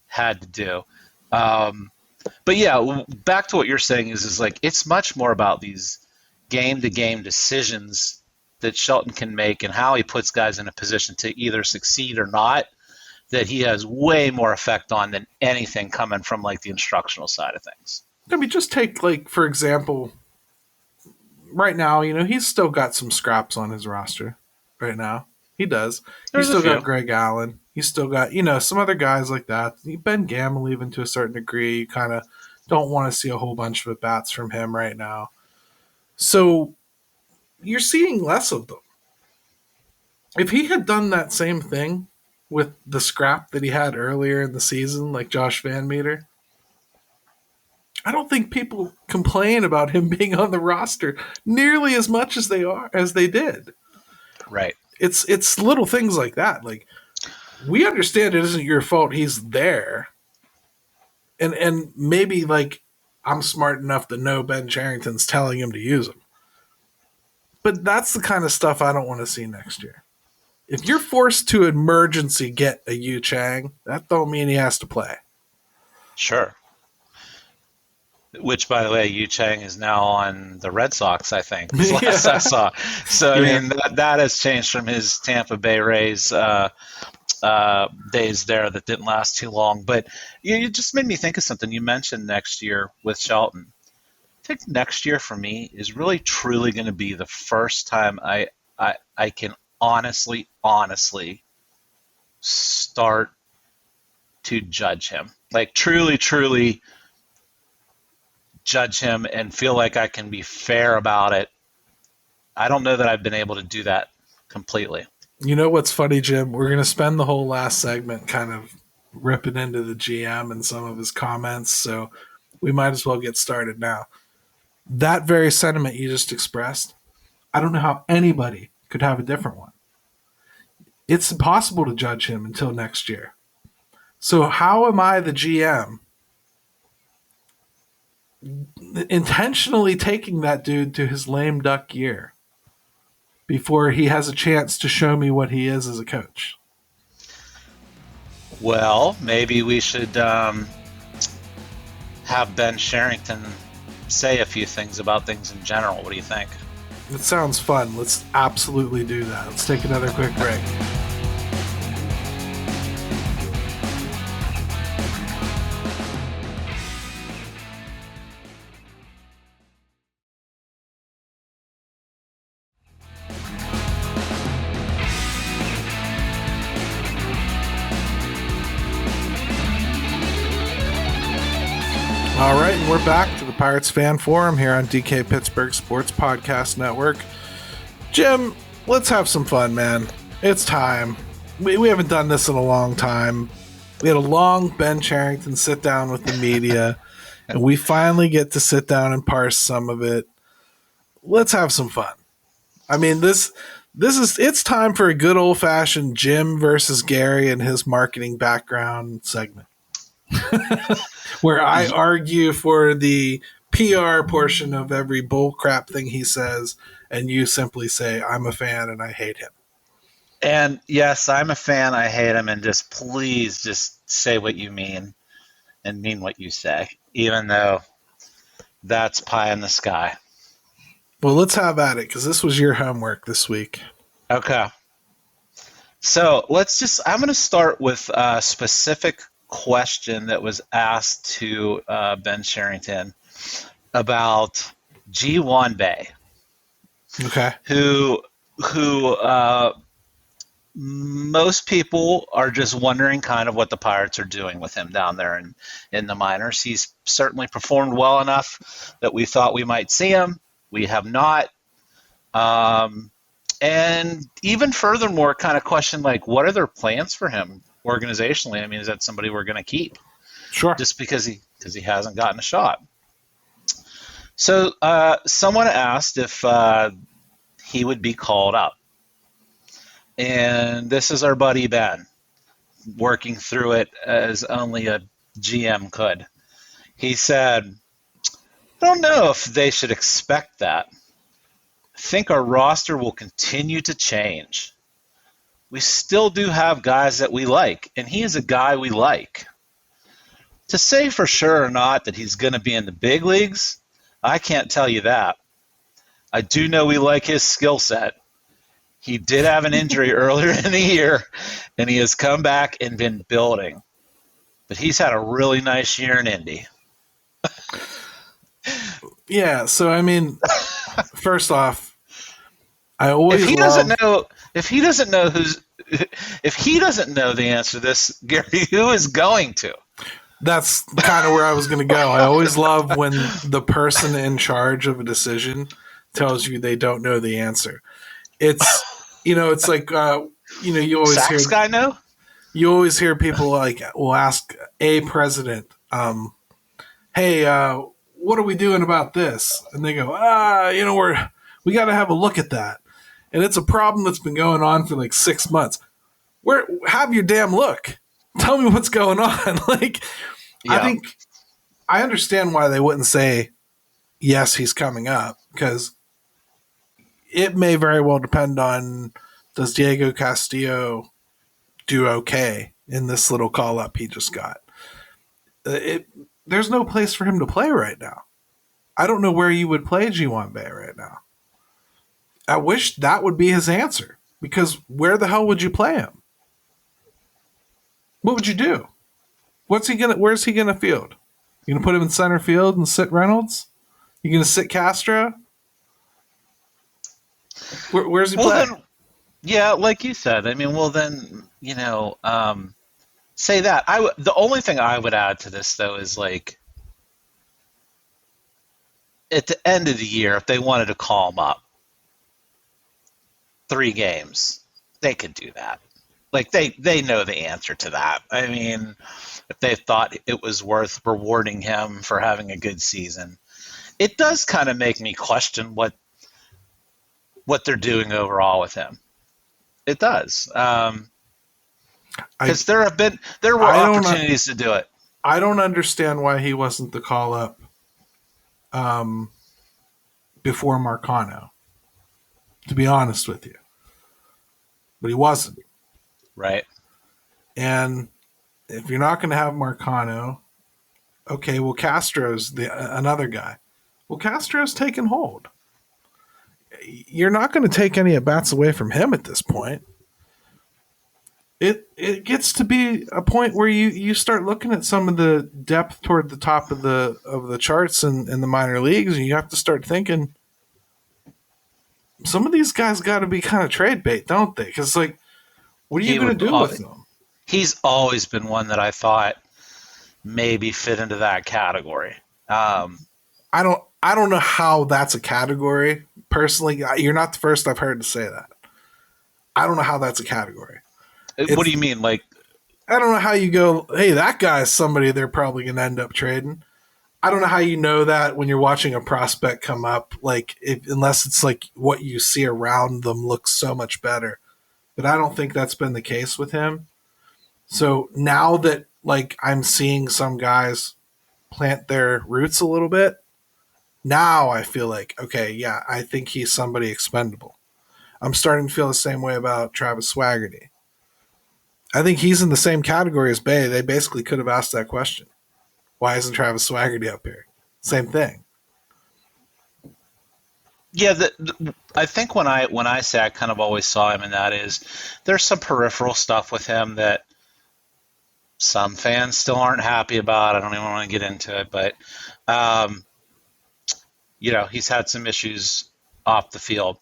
had to do. But yeah, back to what you're saying is like it's much more about these game-to-game decisions that Shelton can make and how he puts guys in a position to either succeed or not, that he has way more effect on than anything coming from like the instructional side of things. I mean, just take, like, for example, right now, he's still got some scraps on his roster right now. He does. He's still got Greg Allen. He's still got, some other guys like that. Ben Gamble, even to a certain degree, you kind of don't want to see a whole bunch of at-bats from him right now. So you're seeing less of them. If he had done that same thing with the scrap that he had earlier in the season, like Josh Van Meter, I don't think people complain about him being on the roster nearly as much as they did. Right. It's little things like that. Like, we understand it isn't your fault he's there. And maybe, like, I'm smart enough to know Ben Cherington's telling him to use him. But that's the kind of stuff I don't want to see next year. If you're forced to emergency get a Yu Chang, that don't mean he has to play. Sure. Which, by the way, Yu Chang is now on the Red Sox, I think, last I saw. So, I mean, that has changed from his Tampa Bay Rays days there that didn't last too long. But you just made me think of something. You mentioned next year with Shelton. I think next year for me is really truly going to be the first time I can honestly start to judge him. Like, truly judge him and feel like I can be fair about it. I don't know that I've been able to do that completely. You know what's funny, Jim? We're going to spend the whole last segment kind of ripping into the GM and some of his comments, so we might as well get started now. That very sentiment you just expressed, I don't know how anybody could have a different one. It's impossible to judge him until next year. So how am I, the GM, intentionally taking that dude to his lame duck year before he has a chance to show me what he is as a coach? Well, maybe we should have Ben Cherington say a few things about things in general. What do you think? It sounds fun. Let's absolutely do that. Let's take another quick break. All right, and we're back to the Pirates Fan Forum here on DK Pittsburgh Sports Podcast Network. Jim, let's have some fun, man. It's time. We haven't done this in a long time. We had a long Ben Cherington sit down with the media, and we finally get to sit down and parse some of it. Let's have some fun. I mean, it's time for a good old-fashioned Jim versus Gary and his marketing background segment. Where I argue for the PR portion of every bullcrap thing he says, and you simply say, I'm a fan and I hate him. And yes, I'm a fan, I hate him, and just please just say what you mean and mean what you say, even though that's pie in the sky. Well, let's have at it, because this was your homework this week. Okay. So I'm going to start with a specific question that was asked to Ben Cherington about Ji-Hwan Bae. Okay. Who most people are just wondering kind of what the Pirates are doing with him down there in the minors. He's certainly performed well enough that we thought we might see him. We have not. And even furthermore, kind of question, like, what are their plans for him organizationally? I mean, is that somebody we're going to keep? Sure. Just because he hasn't gotten a shot. So someone asked if he would be called up. And this is our buddy Ben, working through it as only a GM could. He said, I don't know if they should expect that. I think our roster will continue to change. We still do have guys that we like, and he is a guy we like. To say for sure or not that he's going to be in the big leagues, I can't tell you that. I do know we like his skill set. He did have an injury earlier in the year, and he has come back and been building. But he's had a really nice year in Indy. Yeah, so I mean, first off, I always if he doesn't know the answer to this, Gary, who is going to? That's kind of where I was going to go. I always love when the person in charge of a decision tells you they don't know the answer. It's it's like you always Sax hear guy know. You always hear people will ask a president, "Hey, what are we doing about this?" And they go, we got to have a look at that. And it's a problem that's been going on for like 6 months. Have your damn look. Tell me what's going on. I think I understand why they wouldn't say, yes, he's coming up, because it may very well depend on, does Diego Castillo do okay in this little call up he just got? There's no place for him to play right now. I don't know where you would play Ji-hwan Bae right now. I wish that would be his answer, because where the hell would you play him? What would you do? Where's he gonna field? You gonna put him in center field and sit Reynolds? You gonna sit Castro? Where's he play? Then, yeah, like you said. I mean, well then, say that. The only thing I would add to this though is like, at the end of the year, if they wanted to call him up 3 games, they could do that. Like they know the answer to that. I mean, if they thought it was worth rewarding him for having a good season, it does kind of make me question what they're doing overall with him. It does, because there were opportunities to do it. I don't understand why he wasn't the call up before Marcano, to be honest with you. But he wasn't. Right. And if you're not going to have Marcano, okay, well, Castro's another guy. Well, Castro's taken hold. You're not going to take any at-bats away from him at this point. It gets to be a point where you start looking at some of the depth toward the top of the charts in the minor leagues, and you have to start thinking, some of these guys got to be kind of trade bait, don't they? Because what are you going to do with them? He's always been one that I thought maybe fit into that category. I don't know how that's a category. Personally, you're not the first I've heard to say that. I don't know how that's a category. What do you mean? Like, I don't know how you go, hey, that guy's somebody they're probably going to end up trading. I don't know how you know that when you're watching a prospect come up, unless it's like what you see around them looks so much better. But I don't think that's been the case with him. So now that I'm seeing some guys plant their roots a little bit, now I feel like, okay, yeah, I think he's somebody expendable. I'm starting to feel the same way about Travis Swaggerty. I think he's in the same category as Bae. They basically could have asked that question. Why isn't Travis Swaggerty up here? Same thing. Yeah, I think when I say I kind of always saw him in that is there's some peripheral stuff with him that some fans still aren't happy about. I don't even want to get into it, but he's had some issues off the field.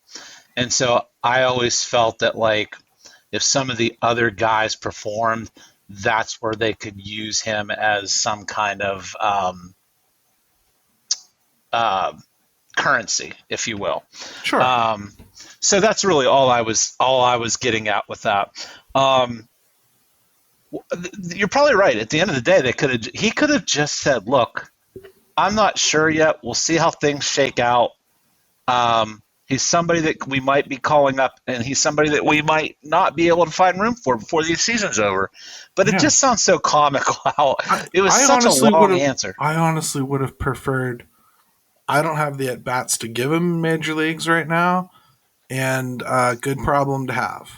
And so I always felt that if some of the other guys performed, that's where they could use him as some kind of currency, if you will. Sure. So that's really all I was getting at with that. You're probably right. At the end of the day, he could have just said, "Look, I'm not sure yet. We'll see how things shake out. He's somebody that we might be calling up, and he's somebody that we might not be able to find room for before the season's over." But it just sounds so comical how it was such a long answer. I honestly would have preferred. I don't have the at-bats to give him in major leagues right now, and good problem to have.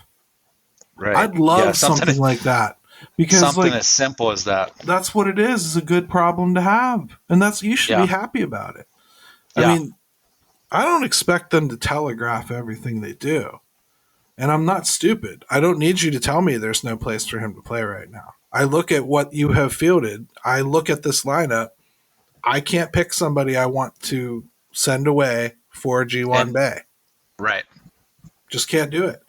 Right. I'd love something like that. Because something as simple as that. That's what it is a good problem to have. And you should be happy about it. I mean, I don't expect them to telegraph everything they do. And I'm not stupid. I don't need you to tell me there's no place for him to play right now. I look at what you have fielded. I look at this lineup. I can't pick somebody I want to send away for G1 Bay. Right. Just can't do it.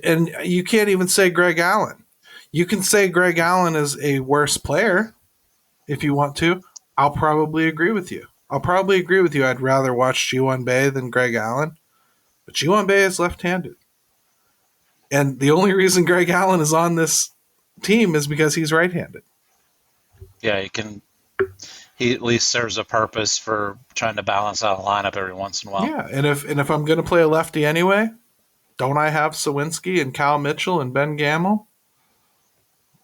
And you can't even say Greg Allen. You can say Greg Allen is a worse player if you want to. I'll probably agree with you. I'd rather watch G1 Bay than Greg Allen. But G1 Bay is left-handed. And the only reason Greg Allen is on this team is because he's right-handed. Yeah, he at least serves a purpose for trying to balance out a lineup every once in a while. Yeah, and if I'm going to play a lefty anyway, don't I have Sawinski and Cal Mitchell and Ben Gamel?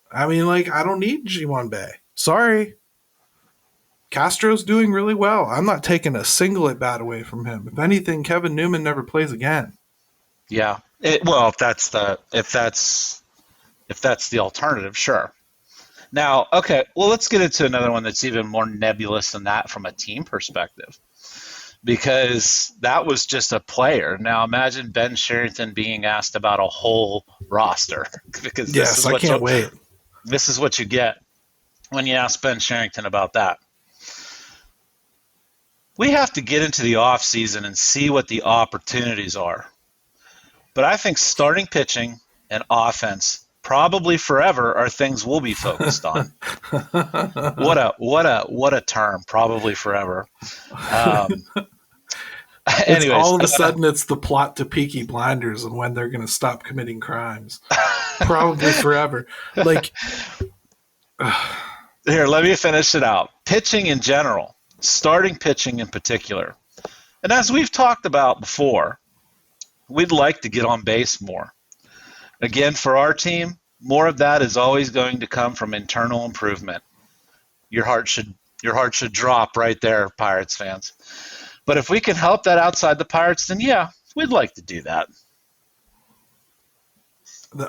I mean, I don't need G1 Bay. Sorry. Castro's doing really well. I'm not taking a single at bat away from him. If anything, Kevin Newman never plays again. Yeah. If that's the alternative, sure. Now, okay, well, let's get into another one that's even more nebulous than that from a team perspective, because that was just a player. Now, imagine Ben Cherington being asked about a whole roster, because I can't wait. This is what you get when you ask Ben Cherington about that. We have to get into the offseason and see what the opportunities are. But I think starting pitching and offense probably forever are things we'll be focused on. What a term, probably forever. Anyways, all of a sudden it's the plot to Peaky Blinders and when they're going to stop committing crimes. Probably forever. Here, let me finish it out. Pitching in general, starting pitching in particular. And as we've talked about before, we'd like to get on base more. Again, for our team, more of that is always going to come from internal improvement. Your heart should drop right there, Pirates fans. But if we can help that outside the Pirates, then yeah, we'd like to do that.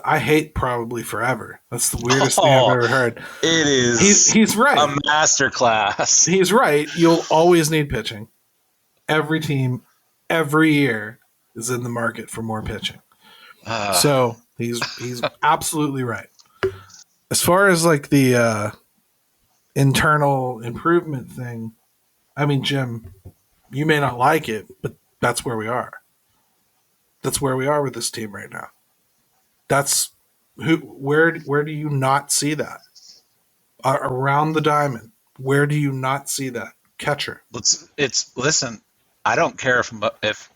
I hate probably forever. That's the weirdest thing I've ever heard. It is. He's right. A masterclass. He's right. You'll always need pitching. Every team, every year, is in the market for more pitching. So he's absolutely right. As far as the internal improvement thing, I mean, Jim, you may not like it, but that's where we are. That's where we are with this team right now. That's where do you not see that? Around the diamond, where do you not see that? Catcher. Listen, I don't care if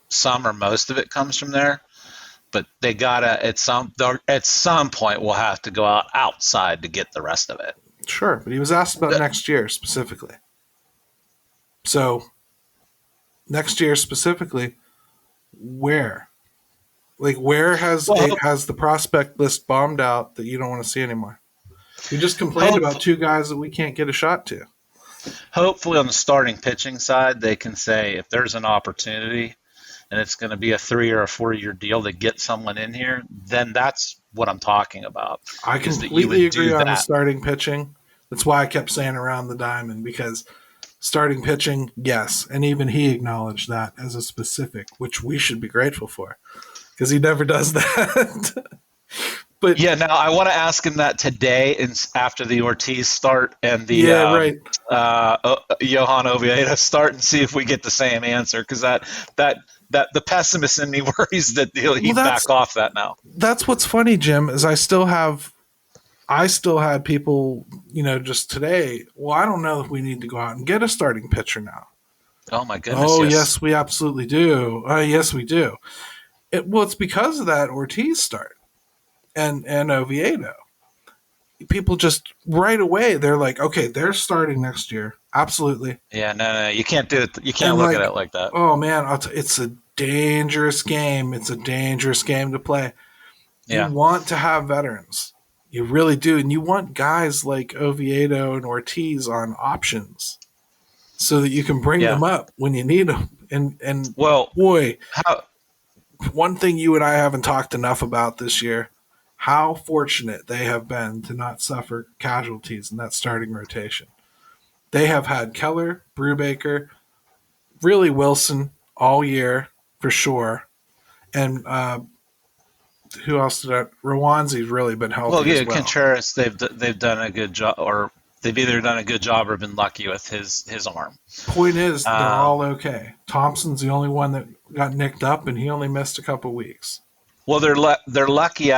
some or most of it comes from there, but they gotta at some point we'll have to go outside to get the rest of it. Sure, but he was asked about next year specifically. So next year specifically, where? Where has the prospect list bombed out that you don't want to see anymore? You just complained about two guys that we can't get a shot to. Hopefully on the starting pitching side, they can say if there's an opportunity and it's going to be a 3 or a 4-year deal to get someone in here, then that's what I'm talking about. I completely agree on the starting pitching. That's why I kept saying around the diamond, because starting pitching, yes, and even he acknowledged that as a specific, which we should be grateful for, because he never does that. But yeah, now I want to ask him that today after the Ortiz start and the Johan Oviedo start, and see if we get the same answer, because that the pessimist in me worries that he'll back off that now. That's what's funny, Jim, is I still had people, just today, well, I don't know if we need to go out and get a starting pitcher now. Oh, my goodness. Oh, yes, we absolutely do. Yes, we do. It's because of that Ortiz start and Oviedo. People just right away, they're like, okay, they're starting next year. Absolutely. Yeah, no, you can't do it. You can't look at it like that. Oh, man, it's a dangerous game. It's a dangerous game to play. Yeah. You want to have veterans. You really do. And you want guys like Oviedo and Ortiz on options so that you can bring them up when you need them. And boy, one thing you and I haven't talked enough about this year, how fortunate they have been to not suffer casualties in that starting rotation. They have had Keller, Brubaker, really Wilson all year for sure. And who else did that? Rwanzi's really been Well, healthy as yeah, well. Contreras, they've done a good job, or they've either done a good job or been lucky with his arm. Point is, they're Uh, all okay. Thompson's the only one that got nicked up, and he only missed a couple weeks. well, they're lucky.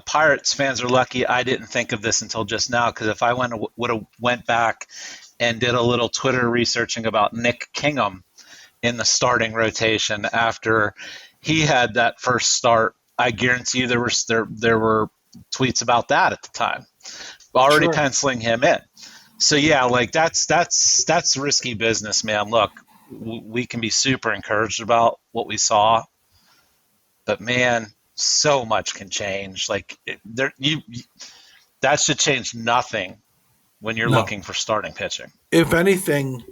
Pirates fans are lucky. I didn't think of this until just now, because if I would have went back and did a little Twitter researching about Nick Kingham in the starting rotation after he had that first start, I guarantee you there were tweets about that at the time, already Sure. penciling him in. So yeah, like that's risky business, man. Look, we can be super encouraged about what we saw, but man, so much can change. Like that should change nothing when you're No. looking for starting pitching. If anything,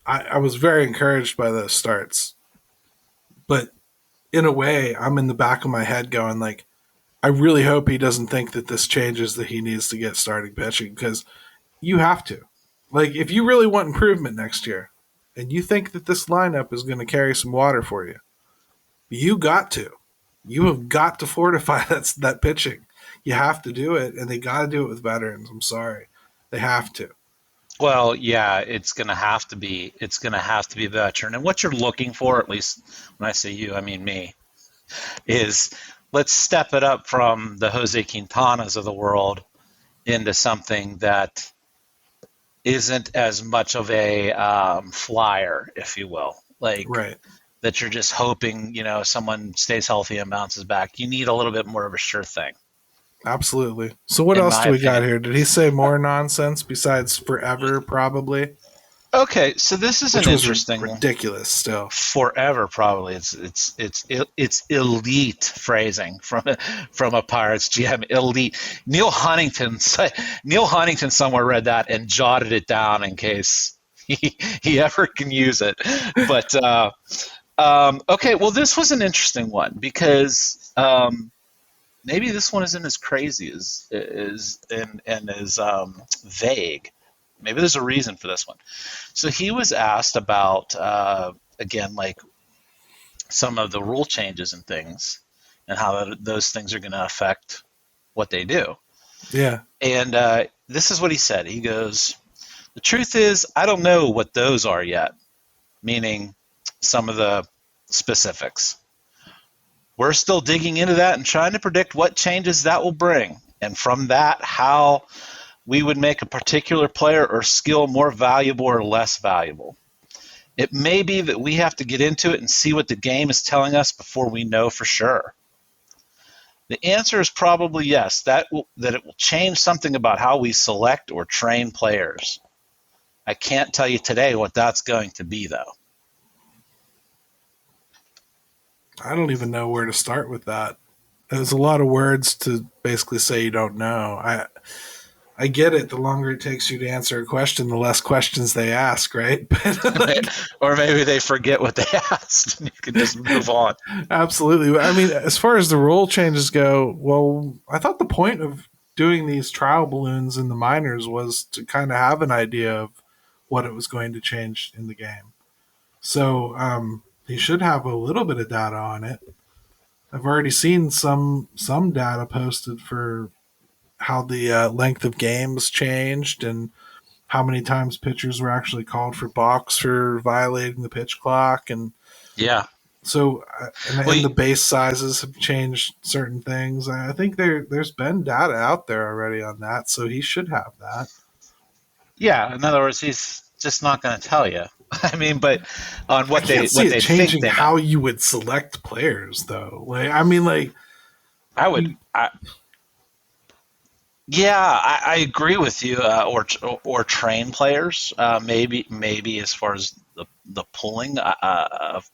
I was very encouraged by those starts. But in a way, I'm in the back of my head going like, I really hope he doesn't think that this changes that he needs to get starting pitching, because you have to. Like, if you really want improvement next year and you think that this lineup is going to carry some water for you, you got to. You have got to fortify that pitching. You have to do it, and they got to do it with veterans. I'm sorry. They have to. Well, yeah, it's gonna have to be. It's gonna have to be a veteran. And what you're looking for, at least when I say you, I mean me, is let's step it up from the Jose Quintanas of the world into something that isn't as much of a flyer, if you will. Like Right. that you're just hoping, someone stays healthy and bounces back. You need a little bit more of a sure thing. Absolutely. So what In else my do we got opinion. here? Did he say more nonsense besides forever, probably? Okay, so this is Which an was interesting one. ridiculous still. Forever, probably. It's elite phrasing from a Pirates GM. Elite. Neil Huntington somewhere read that and jotted it down in case he ever can use it. But okay, well, this was an interesting one because maybe this one isn't as crazy and as vague. Maybe there's a reason for this one. So he was asked about again, like some of the rule changes and things, and how those things are going to affect what they do. Yeah. And this is what he said. He goes, "The truth is, I don't know what those are yet," meaning some of the specifics. "We're still digging into that and trying to predict what changes that will bring, and from that, how we would make a particular player or skill more valuable or less valuable. It may be that we have to get into it and see what the game is telling us before we know for sure. The answer is probably yes, that it will change something about how we select or train players. I can't tell you today what that's going to be, though." I don't even know where to start with that. There's a lot of words to basically say you don't know. I get it. The longer it takes you to answer a question, the less questions they ask, right? But Or maybe they forget what they asked and you can just move on. absolutely. I mean, as far as the rule changes go, well, I thought the point of doing these trial balloons in the minors was to kind of have an idea of what it was going to change in the game. So he should have a little bit of data on it. I've already seen some data posted for how the length of games changed and how many times pitchers were actually called for balks for violating the pitch clock, and Yeah. so Well, and the base sizes have changed certain things. I think there's been data out there already on that, so he should have that. yeah. In other words, he's just not going to tell you. I mean, but on I what can't see it they think changing they how know. you would select players, though. Like, I mean, like, I would. Yeah, I agree with you. Or train players. Maybe as far as the pulling of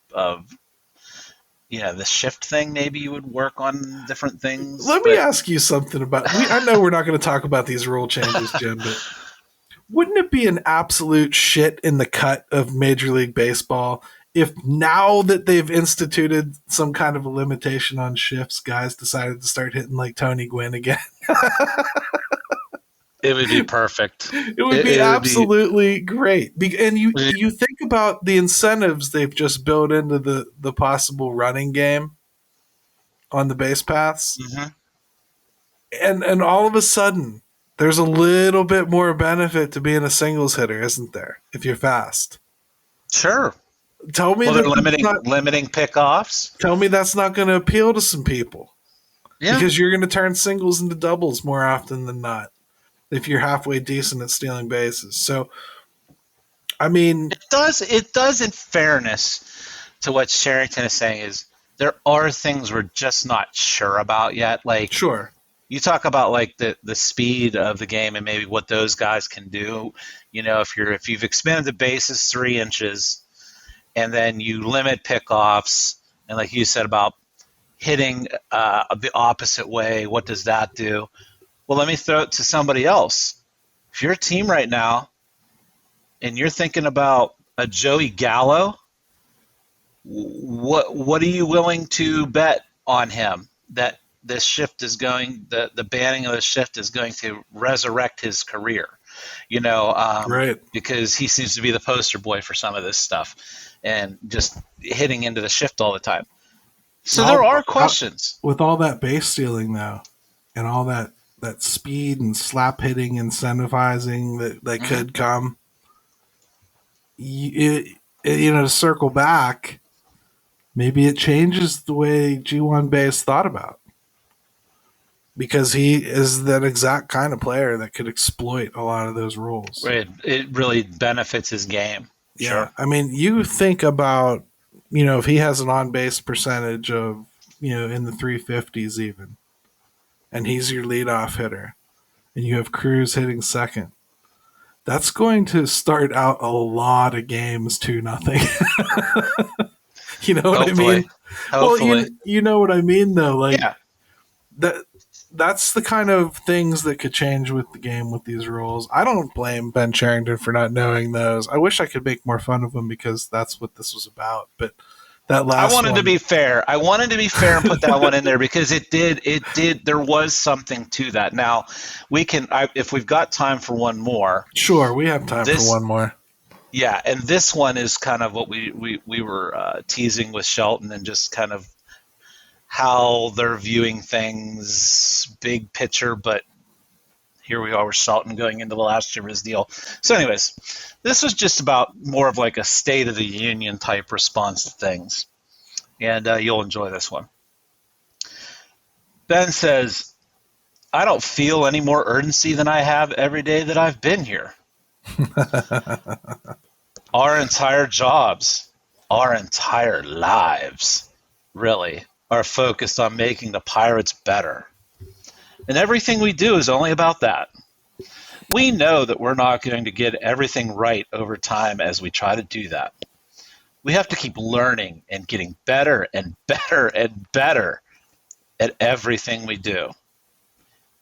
the shift thing. Maybe you would work on different things. let me But ask you something about. I know we're not going to talk about these rule changes, Jim, but wouldn't it be an absolute shit in the cut of Major League Baseball if now that they've instituted some kind of a limitation on shifts, guys decided to start hitting like Tony Gwynn again? it would be perfect. It would be It would be. absolutely great. And you think about the incentives they've just built into the possible running game on the base paths. Mm-hmm. And all of a sudden, there's a little bit more benefit to being a singles hitter, isn't there? If you're fast. Sure. Tell me they're limiting pickoffs. Tell me that's not going to appeal to some people. Yeah. Because you're going to turn singles into doubles more often than not if you're halfway decent at stealing bases. So, I mean, it does. In fairness to what Cherington is saying, is there are things we're just not sure about yet. Like, sure, you talk about like the speed of the game and maybe what those guys can do. You know, if you've expanded the bases 3 inches, and then you limit pickoffs, and like you said about hitting the opposite way, what does that do? Well, let me throw it to somebody else. If you're a team right now and you're thinking about a Joey Gallo, what are you willing to bet on him that this shift is going, the banning of the shift is going to resurrect his career? You know, right? Because he seems to be the poster boy for some of this stuff and just hitting into the shift all the time. So there are questions. With all that base stealing, though, and all that speed and slap hitting incentivizing that could come, to circle back, maybe it changes the way G1 Base thought about. Because he is that exact kind of player that could exploit a lot of those rules. Right. It really benefits his game. Yeah. Sure. I mean, you think about, if he has an on-base percentage of, in the 350s even, and he's your leadoff hitter, and you have Cruz hitting second, that's going to start out a lot of games 2-0. You know what Hopefully. I mean? Hopefully. Well, you know what I mean, though. Like, yeah. That's the kind of things that could change with the game with these rules. I don't blame Ben Cherington for not knowing those. I wish I could make more fun of him because that's what this was about. But that last I wanted to be fair. I wanted to be fair and put that one in there because it did. There was something to that. Now we can, if we've got time for one more. Sure, we have time for one more. Yeah, and this one is kind of what we were teasing with Shelton and just kind of how they're viewing things, big picture, but here we are with Shelton going into the last year of his deal. So anyways, this was just about more of like a State of the Union type response to things, and you'll enjoy this one. Ben says, I don't feel any more urgency than I have every day that I've been here. Our entire jobs, our entire lives, really, are focused on making the Pirates better. And everything we do is only about that. We know that we're not going to get everything right over time as we try to do that. We have to keep learning and getting better and better and better at everything we do.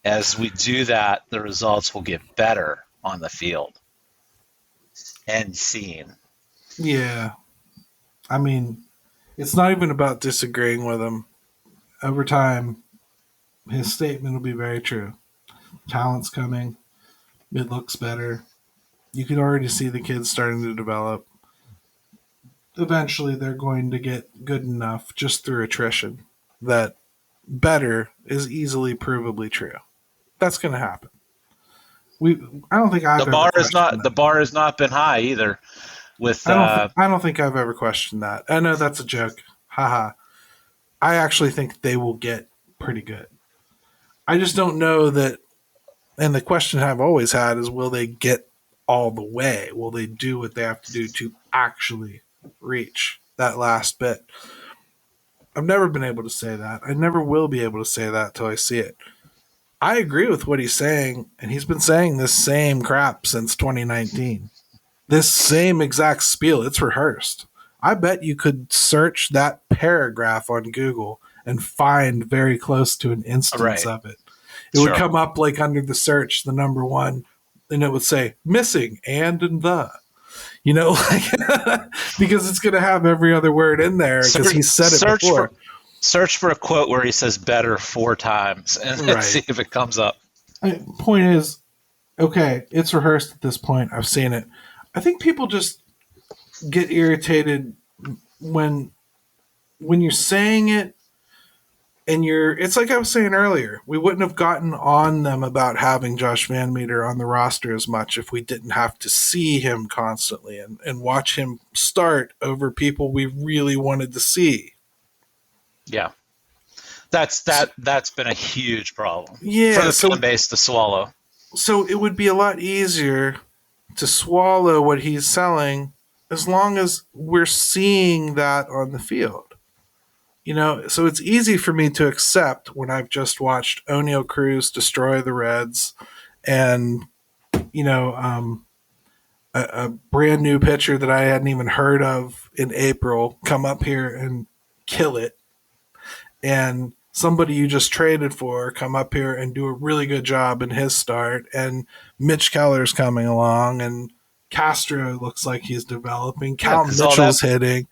As we do that, the results will get better on the field. End scene. Yeah. I mean, it's not even about disagreeing with him. Over time, his statement will be very true. Talent's coming. It looks better. You can already see the kids starting to develop. Eventually, they're going to get good enough just through attrition that better is easily provably true. That's going to happen. I don't think I've the bar has not been high either. I don't think I've ever questioned that. I know that's a joke. Haha. I actually think they will get pretty good. I just don't know that. And the question I've always had is, will they get all the way? Will they do what they have to do to actually reach that last bit? I've never been able to say that. I never will be able to say that till I see it. I agree with what he's saying, and he's been saying this same crap since 2019. This same exact spiel. It's rehearsed. I bet you could search that paragraph on Google and find very close to an instance of it. It would come up like under the search, the number one, and it would say missing and the. Because it's going to have every other word in there because he said it before. Search for a quote where he says better 4 times and see if it comes up. Point is, okay, it's rehearsed at this point. I've seen it. I think people just get irritated when you're saying it and it's like I was saying earlier, we wouldn't have gotten on them about having Josh Van Meter on the roster as much if we didn't have to see him constantly and watch him start over people we really wanted to see. Yeah. That's been a huge problem for Yeah, the fan base to swallow. So it would be a lot easier to swallow what he's selling as long as we're seeing that on the field. So it's easy for me to accept when I've just watched O'Neal Cruz destroy the Reds and, a brand new pitcher that I hadn't even heard of in April come up here and kill it. And somebody you just traded for come up here and do a really good job in his start. And Mitch Keller's coming along and Castro looks like he's developing. Cal Mitchell's hitting.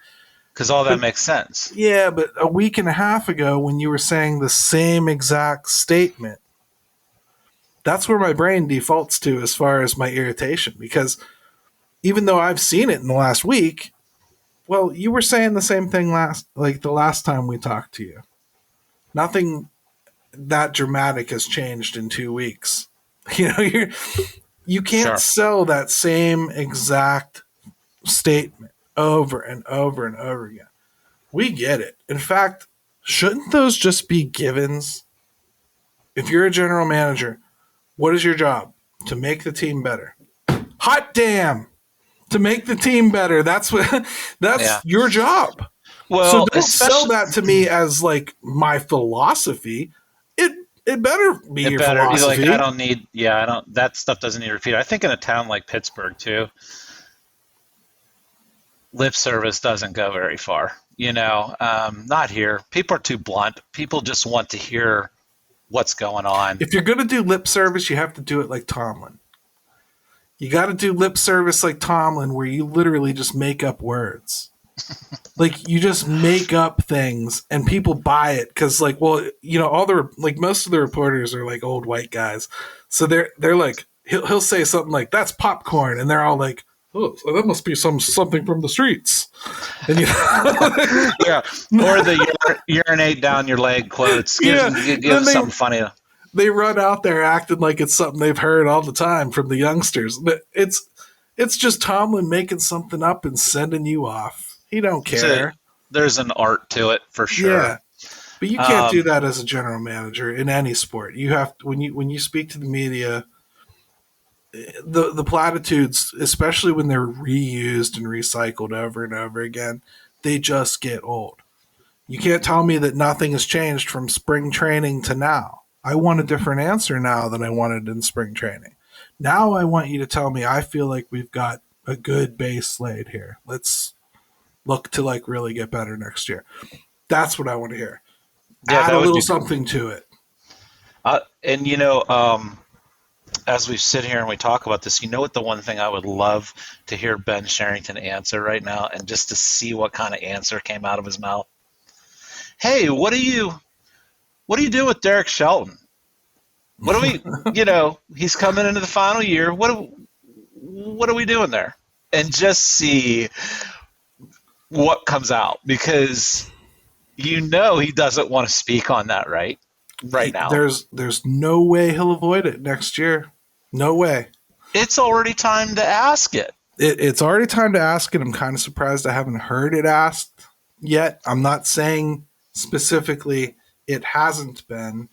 Because all that makes sense. Yeah, but a week and a half ago when you were saying the same exact statement, that's where my brain defaults to as far as my irritation. Because even though I've seen it in the last week, well, you were saying the same thing the last time we talked to you. Nothing that dramatic has changed in 2 weeks. You can't sell that same exact statement over and over and over again. We get it. In fact, shouldn't those just be givens? If you're a general manager, what is your job? To make the team better. Hot damn! To make the team better. That's your job. Well, so don't sell that to me as like my philosophy. It better be your philosophy. That stuff doesn't need to repeat. I think in a town like Pittsburgh too, lip service doesn't go very far. Not here. People are too blunt. People just want to hear what's going on. If you're going to do lip service, you have to do it like Tomlin. You got to do lip service like Tomlin, where you literally just make up words. Like you just make up things and people buy it because most of the reporters are like old white guys. So they're like, he'll say something like, that's popcorn. And they're all like, oh, so that must be something from the streets. And yeah. Or the urinate down your leg quotes. Give something funny. They run out there acting like it's something they've heard all the time from the youngsters. But it's just Tomlin making something up and sending you off. He don't care. There's an art to it for sure. Yeah. But you can't do that as a general manager in any sport. You have to, when you speak to the media, the platitudes, especially when they're reused and recycled over and over again, they just get old. You can't tell me that nothing has changed from spring training to now. I want a different answer now than I wanted in spring training. Now I want you to tell me I feel like we've got a good base laid here. Let's look to really get better next year. That's what I want to hear. Add a little something to it. As we sit here and we talk about this, what the one thing I would love to hear Ben Cherington answer right now, and just to see what kind of answer came out of his mouth. Hey, what do you do with Derek Shelton? What do we, he's coming into the final year. What are we doing there? And just see what comes out, because he doesn't want to speak on that right now. There's no way he'll avoid it next year. No way. It's already time to ask it. It's already time to ask it. I'm kind of surprised I haven't heard it asked yet. I'm not saying specifically it hasn't been.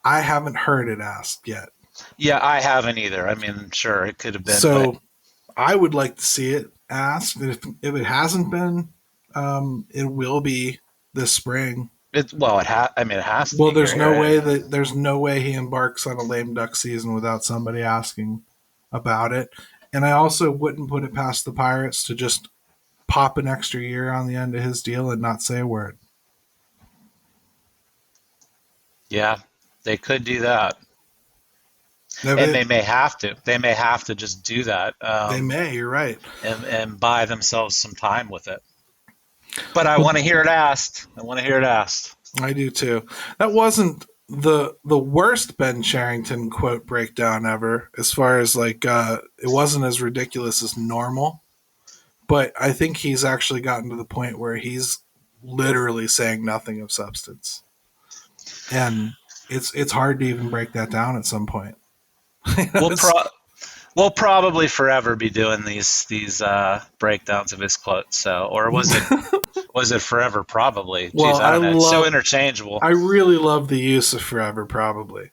I haven't heard it asked yet. Yeah, I haven't either. I mean, sure, it could have been. So I would like to see it asked. If it hasn't been, it will be this spring. It has to. Well, there's no way he embarks on a lame duck season without somebody asking about it. And I also wouldn't put it past the Pirates to just pop an extra year on the end of his deal and not say a word. Yeah, they could do that. And they may have to. They may have to just do that. They may. You're right. And buy themselves some time with it. But I want to hear it asked. I do too. That wasn't the worst Ben Cherington quote breakdown ever. As far as it wasn't as ridiculous as normal. But I think he's actually gotten to the point where he's literally saying nothing of substance. And it's hard to even break that down at some point. We'll probably forever be doing these breakdowns of his quotes. So, or was it forever? Probably. Well, Jeez, I don't know. It's so interchangeable. I really love the use of forever. Probably.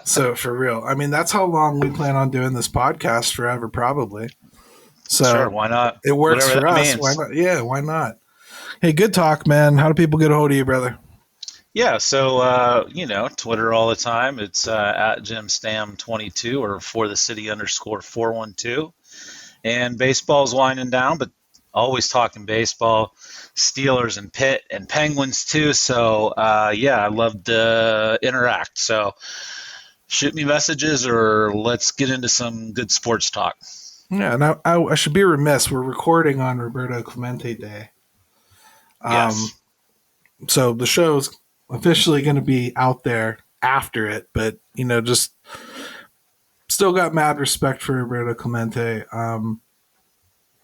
So for real, I mean, that's how long we plan on doing this podcast. Forever, probably. So sure, why not? It works for us. Means. Why not? Yeah, why not? Hey, good talk, man. How do people get a hold of you, brother? Yeah, so Twitter all the time. It's at Jim Stamm 22 or for the city _412. And baseball's winding down, but always talking baseball, Steelers and Pitt and Penguins too. So I love to interact. So shoot me messages or let's get into some good sports talk. Yeah, and I should be remiss. We're recording on Roberto Clemente Day. Yes. So the show's officially going to be out there after it, but just still got mad respect for Roberto Clemente.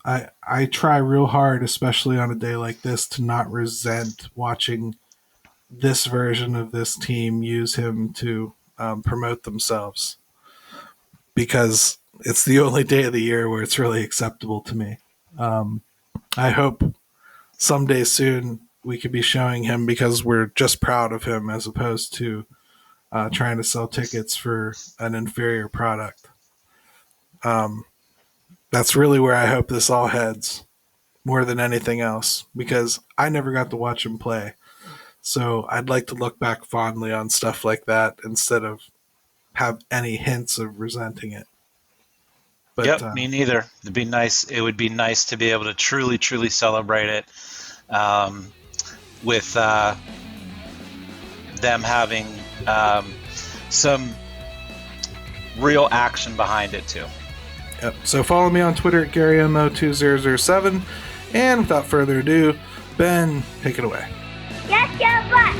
I try real hard, especially on a day like this, to not resent watching this version of this team use him to promote themselves, because it's the only day of the year where it's really acceptable to me. I hope someday soon we could be showing him because we're just proud of him, as opposed to trying to sell tickets for an inferior product. That's really where I hope this all heads more than anything else, because I never got to watch him play. So I'd like to look back fondly on stuff like that instead of have any hints of resenting it. But, me neither. It'd be nice. It would be nice to be able to truly, truly celebrate it. With them having some real action behind it too. Yep. So follow me on Twitter at GaryMO2007. And without further ado, Ben, take it away. Yes, your butt.